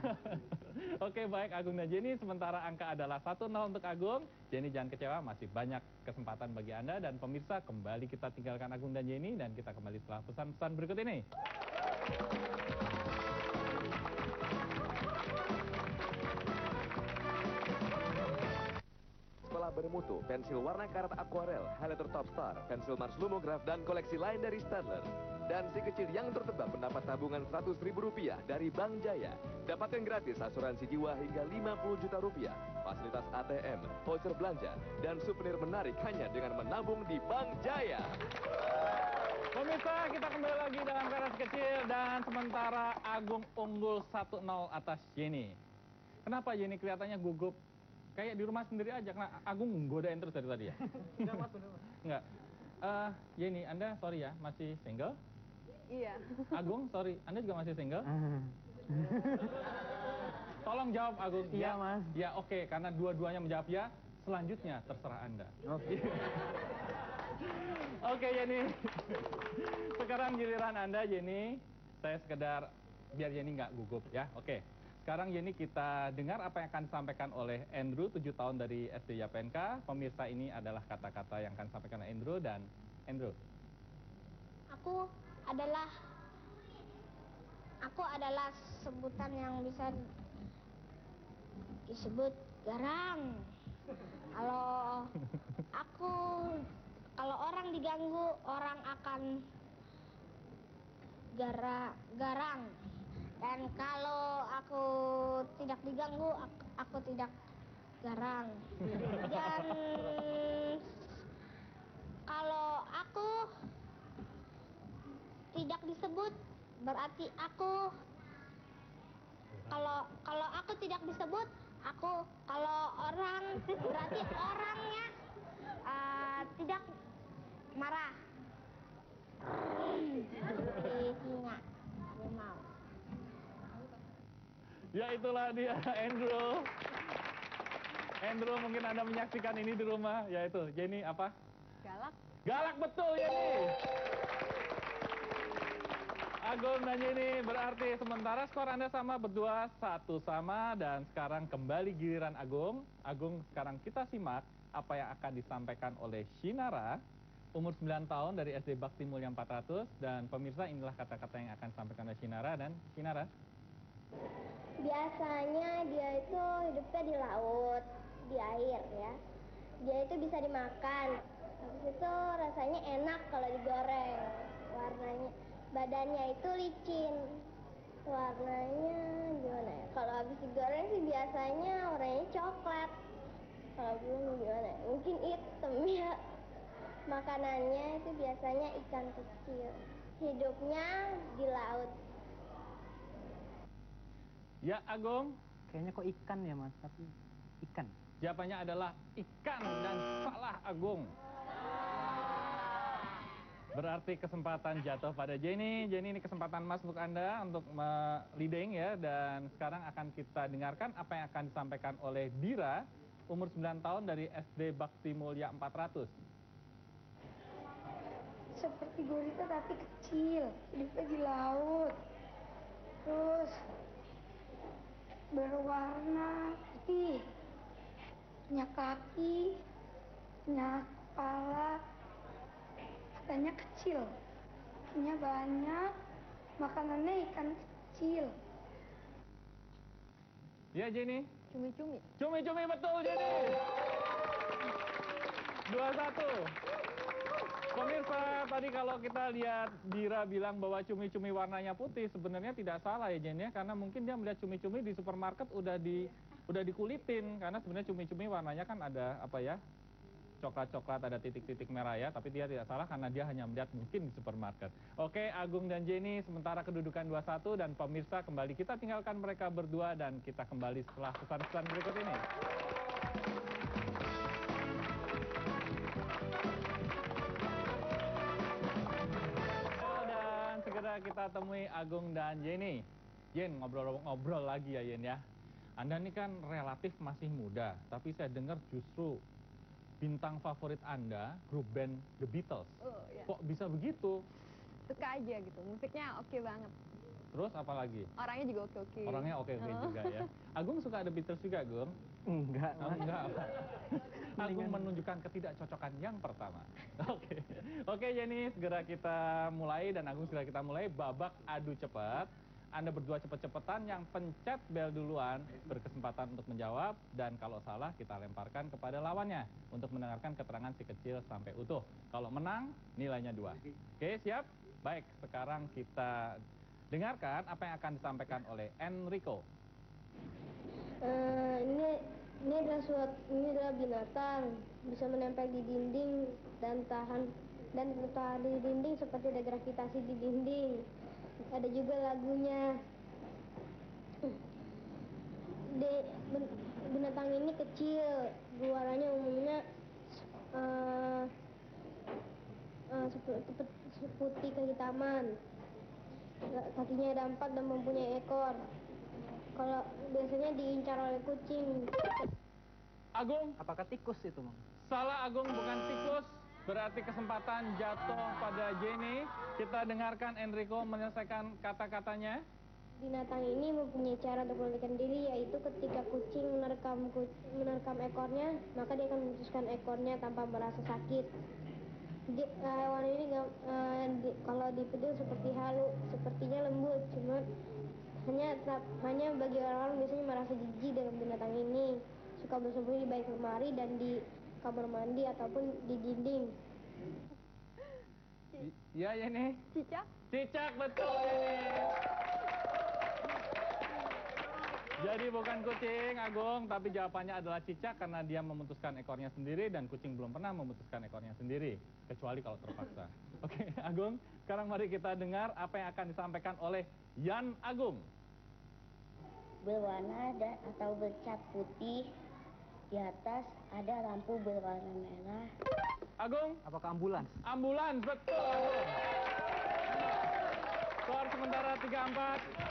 Oke, baik Agung dan Jenny. Sementara angka adalah 1-0 untuk Agung. Jenny jangan kecewa, masih banyak kesempatan bagi Anda. Dan pemirsa, kembali kita tinggalkan Agung dan Jenny. Dan kita kembali setelah pesan-pesan berikut ini. Sekolah bermutu, pensil warna karat akuarel, highlighter top star, pensil Mars Lumograph, dan koleksi lain dari Stadler. Dan si kecil yang tertebak mendapat tabungan Rp100.000 dari Bank Jaya. Dapatkan gratis asuransi jiwa hingga Rp50 juta, fasilitas ATM, voucher belanja, dan souvenir menarik hanya dengan menabung di Bank Jaya. Pemirsa, kita kembali lagi dalam kelas kecil. Dan sementara Agung unggul 1-0 atas Jenny. Kenapa Jenny kelihatannya gugup? Kayak di rumah sendiri aja, karena Agung godain terus dari tadi ya? Enggak Mas, bener Mas. Enggak. Jenny, Anda sorry ya, masih single? Iya. Agung, sorry, Anda juga masih single? Tolong jawab Agung. Iya, Mas. Ya, oke, karena dua-duanya menjawab ya, selanjutnya terserah Anda. Oke. Oke, Jenny. Sekarang giliran Anda, Jenny. Saya sekedar biar Jenny nggak gugup ya. Oke. Sekarang Jenny, kita dengar apa yang akan disampaikan oleh Andrew, 7 tahun dari SD YPNK. Pemirsa, ini adalah kata-kata yang akan disampaikan oleh Andrew. Dan Andrew. Aku adalah sebutan yang bisa disebut garang. Kalau orang diganggu, orang akan garang. Dan kalau aku tidak diganggu, aku tidak garang. Dan kalau aku tidak disebut, berarti aku. Kalau aku tidak disebut, aku. Kalau orang, berarti orangnya tidak marah. Seperti singa, harimau. Ya, itulah dia Andrew. Andrew, mungkin Anda menyaksikan ini di rumah. Yaitu Jenny apa? Galak. Galak, betul Jenny. Agung dan Jenny, berarti sementara skor Anda sama berdua, 1 sama. Dan sekarang kembali giliran Agung. Agung, sekarang kita simak apa yang akan disampaikan oleh Shinara, umur 9 tahun dari SD Bakti Mulya 400. Dan pemirsa, inilah kata-kata yang akan disampaikan oleh Shinara. Dan Shinara. Biasanya dia itu hidupnya di laut, di air ya. Dia itu bisa dimakan. Habis itu rasanya enak kalau digoreng. Warnanya, badannya itu licin. Warnanya gimana ya? Kalau habis digoreng sih biasanya coklat. Kalau belum gimana? Mungkin hitam ya. Makanannya itu biasanya ikan kecil. Hidupnya di laut. Ya, Agung. Kayaknya kok ikan ya mas, tapi ikan. Jawabannya adalah ikan dan salah, Agung. Berarti kesempatan jatuh pada Jenny. Jenny, ini kesempatan emas untuk Anda untuk leading ya. Dan sekarang akan kita dengarkan apa yang akan disampaikan oleh Dira, umur 9 tahun dari SD Bakti Mulya 400. Seperti gurita tapi kecil, hidupnya di laut. Terus berwarna putih, punya kaki, punya kepala, matanya kecil, kakinya banyak, makanannya ikan kecil. Ya, Jenny. Cumi-cumi. Cumi-cumi betul, Jenny. 2-1. Pemirsa, tadi kalau kita lihat Dira bilang bahwa cumi-cumi warnanya putih, sebenarnya tidak salah ya Jen ya, karena mungkin dia melihat cumi-cumi di supermarket udah dikulitin, karena sebenarnya cumi-cumi warnanya kan ada apa ya, coklat-coklat, ada titik-titik merah ya, tapi dia tidak salah karena dia hanya melihat mungkin di supermarket. Oke, Agung dan Jenny sementara kedudukan 2-1 dan pemirsa kembali kita tinggalkan mereka berdua dan kita kembali setelah pesan-pesan berikut ini. Segera kita temui Agung dan Jenny. Jen, ngobrol-ngobrol lagi ya Jen ya. Anda ini kan relatif masih muda, tapi saya dengar justru bintang favorit Anda grup band The Beatles. Oh, ya. Kok bisa begitu? Suka aja gitu, musiknya oke banget. Terus apa lagi? Orangnya juga oke-oke. Orangnya oke-oke juga ya. Agung suka The Beatles juga, Agung? Enggak. Oh, enggak. Agung menunjukkan ketidakcocokan yang pertama. Oke Jenny, segera kita mulai dan Agung segera kita mulai babak adu cepat. Anda berdua cepet-cepetan, yang pencet bel duluan berkesempatan untuk menjawab, dan kalau salah kita lemparkan kepada lawannya untuk mendengarkan keterangan si kecil sampai utuh. Kalau menang nilainya 2. Oke, siap? Baik, sekarang kita dengarkan apa yang akan disampaikan oleh Enrico. Ini adalah binatang, bisa menempel di dinding dan tahan di dinding seperti ada gravitasi di dinding. Ada juga lagunya. Binatang ini kecil, warnanya umumnya putih kehitaman. Kakinya ada 4 dan mempunyai ekor. Kalau biasanya diincar oleh kucing. Agung, Apakah tikus itu, Mang? salah Agung, bukan tikus. Berarti kesempatan jatuh pada Jenny. Kita dengarkan Enrico menyelesaikan kata-katanya. Binatang ini mempunyai cara untuk melarikan diri, yaitu ketika kucing menerkam ekornya, maka dia akan memutuskan ekornya tanpa merasa sakit. Hewan ini kalau dipedul seperti halu, sepertinya lembut, cuma hanya bagi orang-orang biasanya merasa jijik dengan binatang ini, suka bersembunyi di balik lemari dan di kamar mandi ataupun di dinding. Ya Jenny. Cicak? Cicak, betul Jenny. Jadi bukan kucing, Agung, tapi jawabannya adalah cicak karena dia memutuskan ekornya sendiri dan kucing belum pernah memutuskan ekornya sendiri, kecuali kalau terpaksa. Oke, Agung, sekarang mari kita dengar apa yang akan disampaikan oleh Yan Agung. Berwarna atau bercat putih, di atas ada lampu berwarna merah. Agung, Apakah ambulans? ambulans, betul Agung. Skor sementara 3-4.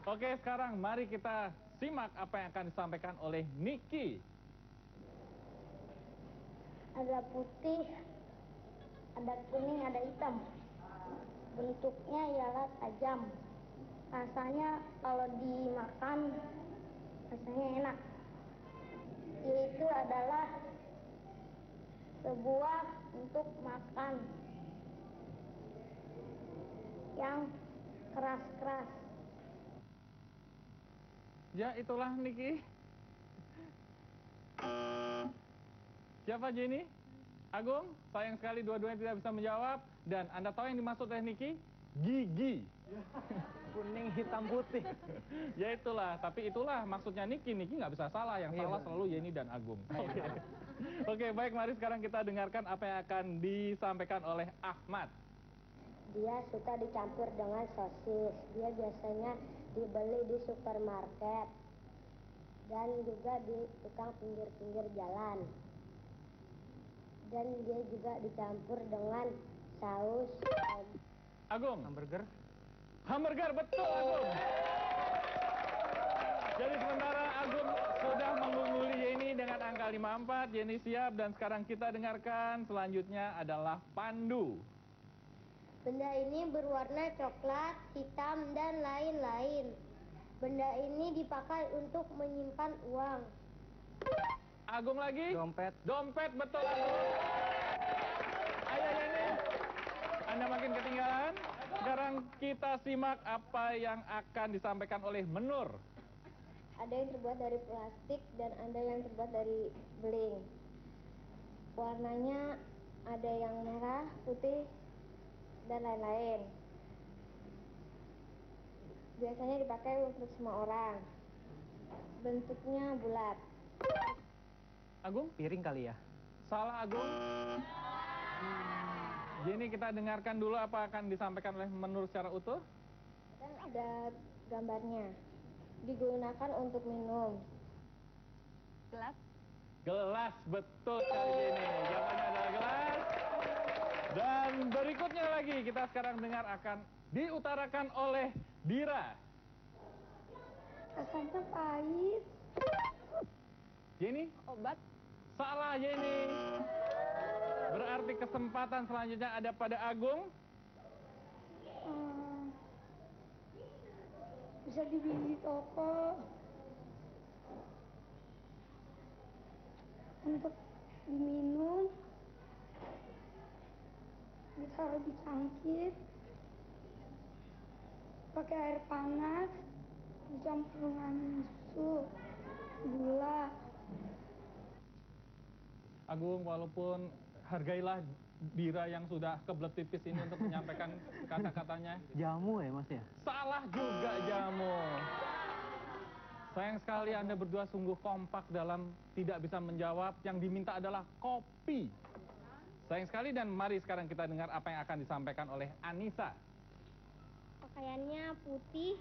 Oke, sekarang mari kita simak apa yang akan disampaikan oleh Niki. Ada putih, ada kuning, ada hitam. Bentuknya ialah tajam. Rasanya kalau dimakan, rasanya enak. Itu adalah sebuah untuk makan yang keras-keras. Ya, itulah Niki. Siapa Jenny? Agung, sayang sekali dua-duanya tidak bisa menjawab. Dan Anda tahu yang dimaksud oleh Niki? Gigi. Kuning, hitam, putih. Ya itulah, tapi itulah maksudnya Niki. Niki nggak bisa salah, yang Iya, salah benar. selalu Yeni dan Agung. Oke. Oke, baik, mari sekarang kita dengarkan apa yang akan disampaikan oleh Ahmad. Dia suka dicampur dengan sosis. Dia biasanya dibeli di supermarket dan juga di tukang pinggir-pinggir jalan. Dan dia juga dicampur dengan saus Agung. Hamburger. Hamburger, betul Agung. Jadi sementara Agung sudah mengungguli Yeni dengan angka 54. Yeni siap dan sekarang kita dengarkan selanjutnya adalah Pandu. Benda ini berwarna coklat, hitam, dan lain-lain. Benda ini dipakai untuk menyimpan uang. Agung lagi. Dompet. Dompet, betul Agung. Ayo Yeni. Anda makin ketinggalan. Sekarang kita simak apa yang akan disampaikan oleh Menur. Ada yang terbuat dari plastik dan ada yang terbuat dari beling. Warnanya ada yang merah, putih, dan lain-lain. Biasanya dipakai untuk semua orang. Bentuknya bulat. Agung? Piring kali ya. Salah Agung. Yeni, kita dengarkan dulu apa akan disampaikan oleh Menur secara utuh. Dan ada gambarnya. Digunakan untuk minum. Gelas. Gelas, betul sekali Yeni. Jawabannya adalah gelas. Dan berikutnya lagi kita sekarang dengar akan diutarakan oleh Dira. Rasanya pahit. Yeni? Obat. Salah Yeni. Berarti kesempatan selanjutnya ada pada Agung. Bisa dibeli di toko. Untuk diminum. Ditaruh di cangkir. Pakai air panas. Dicampur dengan susu. Gula. Agung, walaupun hargailah Dira yang sudah kebelet tipis ini untuk menyampaikan kata-katanya. Jamu ya Mas ya? Salah juga jamu. Sayang sekali Anda berdua sungguh kompak dalam tidak bisa menjawab. Yang diminta adalah kopi. Sayang sekali, dan mari sekarang kita dengar apa yang akan disampaikan oleh Anissa. Pakaiannya putih.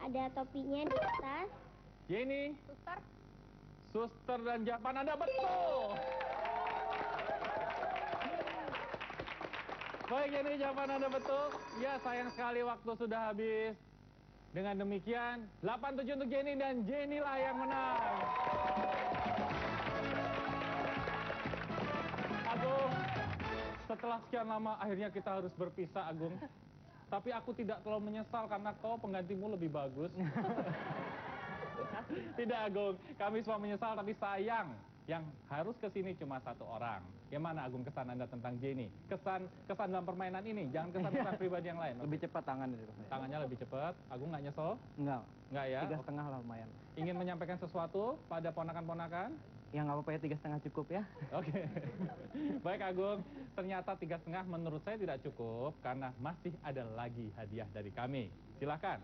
Ada topinya di atas. Yeni, Suster. suster, dan jawaban Anda betul. Baik Yeni, jawaban Anda betul. Ya, sayang sekali waktu sudah habis. Dengan demikian, 87 untuk Jenny dan Jenny lah yang menang. Agung, setelah sekian lama akhirnya kita harus berpisah Agung. Tapi aku tidak terlalu menyesal karena kau penggantimu lebih bagus. Tidak Agung, kami semua menyesal tapi sayang. Yang harus kesini cuma satu orang. Gimana Agung kesan Anda tentang Jenny? Kesan dalam permainan ini, jangan kesan pribadi yang lain. Lebih cepat tangannya itu. Tangannya lebih cepat. Agung nggak nyesel? Enggak. Nggak ya? 3,5 lah lumayan. Ingin menyampaikan sesuatu pada ponakan-ponakan? Ya nggak apa-apa ya, 3,5 cukup ya. Oke. Baik Agung, ternyata 3,5 menurut saya tidak cukup karena masih ada lagi hadiah dari kami. Silakan.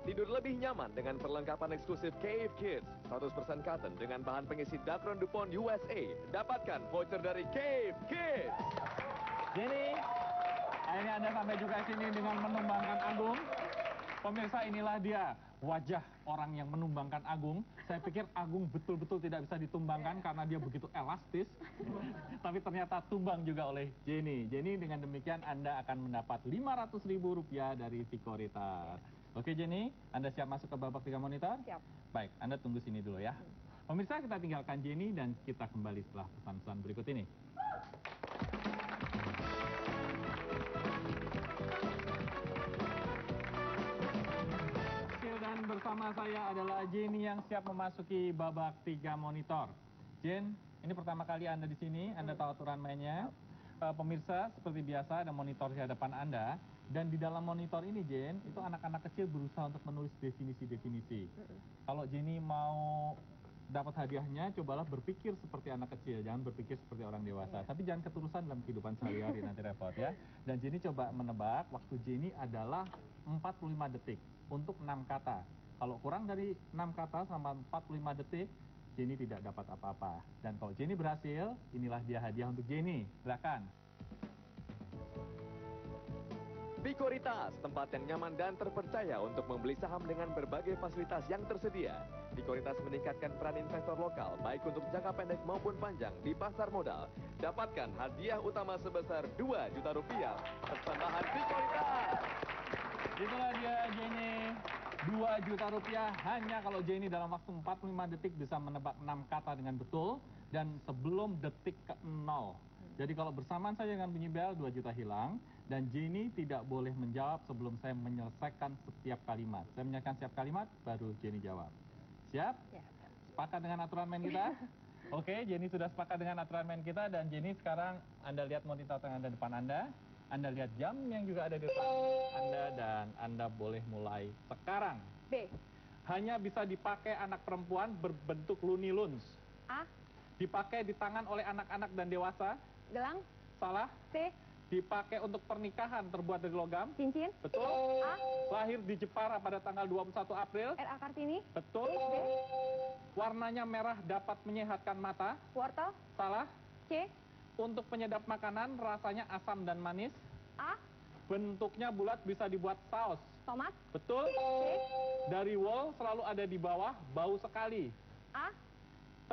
Tidur lebih nyaman dengan perlengkapan eksklusif Cave Kids. 100% cotton dengan bahan pengisi Dacron DuPont USA. Dapatkan voucher dari Cave Kids. Jenny, akhirnya Anda sampai juga sini dengan menumbangkan Agung. Pemirsa, inilah dia wajah orang yang menumbangkan Agung. Saya pikir Agung betul-betul tidak bisa ditumbangkan karena dia begitu elastis. Tapi ternyata tumbang juga oleh Jenny. Jenny, dengan demikian Anda akan mendapat Rp500.000 dari Sikoritas. Oke Jenny, Anda siap masuk ke babak 3 monitor? Siap. Baik, Anda tunggu sini dulu ya. Pemirsa, kita tinggalkan Jenny dan kita kembali setelah pesan-pesan berikut ini. Dan bersama saya adalah Jenny yang siap memasuki babak 3 monitor. Jen, ini pertama kali Anda di sini, Anda tahu aturan mainnya. Pemirsa, seperti biasa ada monitor di hadapan Anda. Dan di dalam monitor ini, Jen, itu anak-anak kecil berusaha untuk menulis definisi-definisi. Kalau Jenny mau dapat hadiahnya, cobalah berpikir seperti anak kecil, jangan berpikir seperti orang dewasa. Tapi jangan keterusan dalam kehidupan sehari-hari, nanti repot ya. Dan Jenny coba menebak, waktu Jenny adalah 45 detik untuk 6 kata. Kalau kurang dari 6 kata selama 45 detik, Jenny tidak dapat apa-apa. Dan kalau Jenny berhasil, inilah dia hadiah untuk Jenny. Silakan. Vikoritas, tempat yang nyaman dan terpercaya untuk membeli saham dengan berbagai fasilitas yang tersedia. Vikoritas meningkatkan peran investor lokal, baik untuk jangka pendek maupun panjang di pasar modal. Dapatkan hadiah utama sebesar 2 juta rupiah. Persembahan Vikoritas. Itulah dia Jenny. 2 juta rupiah hanya kalau Jenny dalam waktu 45 detik bisa menebak 6 kata dengan betul dan sebelum detik ke-0. Jadi kalau bersamaan saja dengan bunyi bel, 2 juta hilang. Dan Jenny tidak boleh menjawab sebelum saya menyelesaikan setiap kalimat. Saya menyelesaikan setiap kalimat, baru Jenny jawab. Siap? Ya. Sepakat dengan aturan main kita? Oke, Jenny sudah sepakat dengan aturan main kita. Dan Jenny sekarang Anda lihat monitor yang ada depan Anda. Anda lihat jam yang juga ada di depan Anda. Dan Anda boleh mulai sekarang. B. Hanya bisa dipakai anak perempuan berbentuk Looney Tunes. A. Dipakai di tangan oleh anak-anak dan dewasa. Gelang. Salah. C. Dipakai untuk pernikahan terbuat dari logam. Cincin. Betul. A. Lahir di Jepara pada tanggal 21 April. R.A. Kartini. Betul. B. Warnanya merah dapat menyehatkan mata. Wortel. Salah. C. Untuk penyedap makanan rasanya asam dan manis. A. Bentuknya bulat bisa dibuat saus. Tomat. Betul. C. Dari wool selalu ada di bawah, bau sekali. A.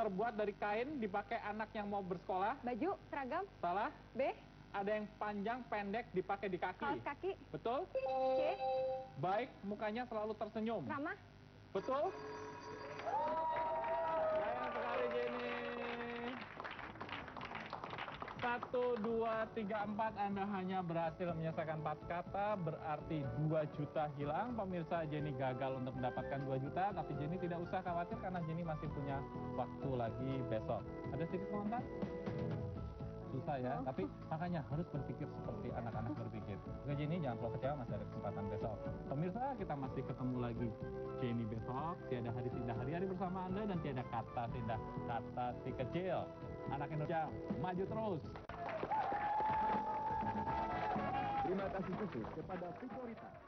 Terbuat dari kain, dipakai anak yang mau bersekolah. Baju. Seragam. Salah. B. Ada yang panjang, pendek, dipakai di kaki. Kaos kaki. Betul. C. Baik, mukanya selalu tersenyum. Ramah. Betul. Sayang sekali Jenny. 1, 2, 3, 4 Anda hanya berhasil menyelesaikan 4 kata, berarti 2 juta hilang. Pemirsa, Jenny gagal untuk mendapatkan 2 juta, tapi Jenny tidak usah khawatir karena Jenny masih punya waktu lagi besok. Ada sedikit komentar? Susah ya, tapi makanya harus berpikir seperti anak-anak berpikir. Oke Jenny, jangan terlalu kecewa, masih ada kesempatan besok. Pemirsa, kita masih ketemu lagi Jenny besok. Tiada hari indah hari-hari bersama Anda dan tiada kata indah kata si kecil. Anak Indonesia, maju terus. Terima kasih khusus kepada Vikoritas.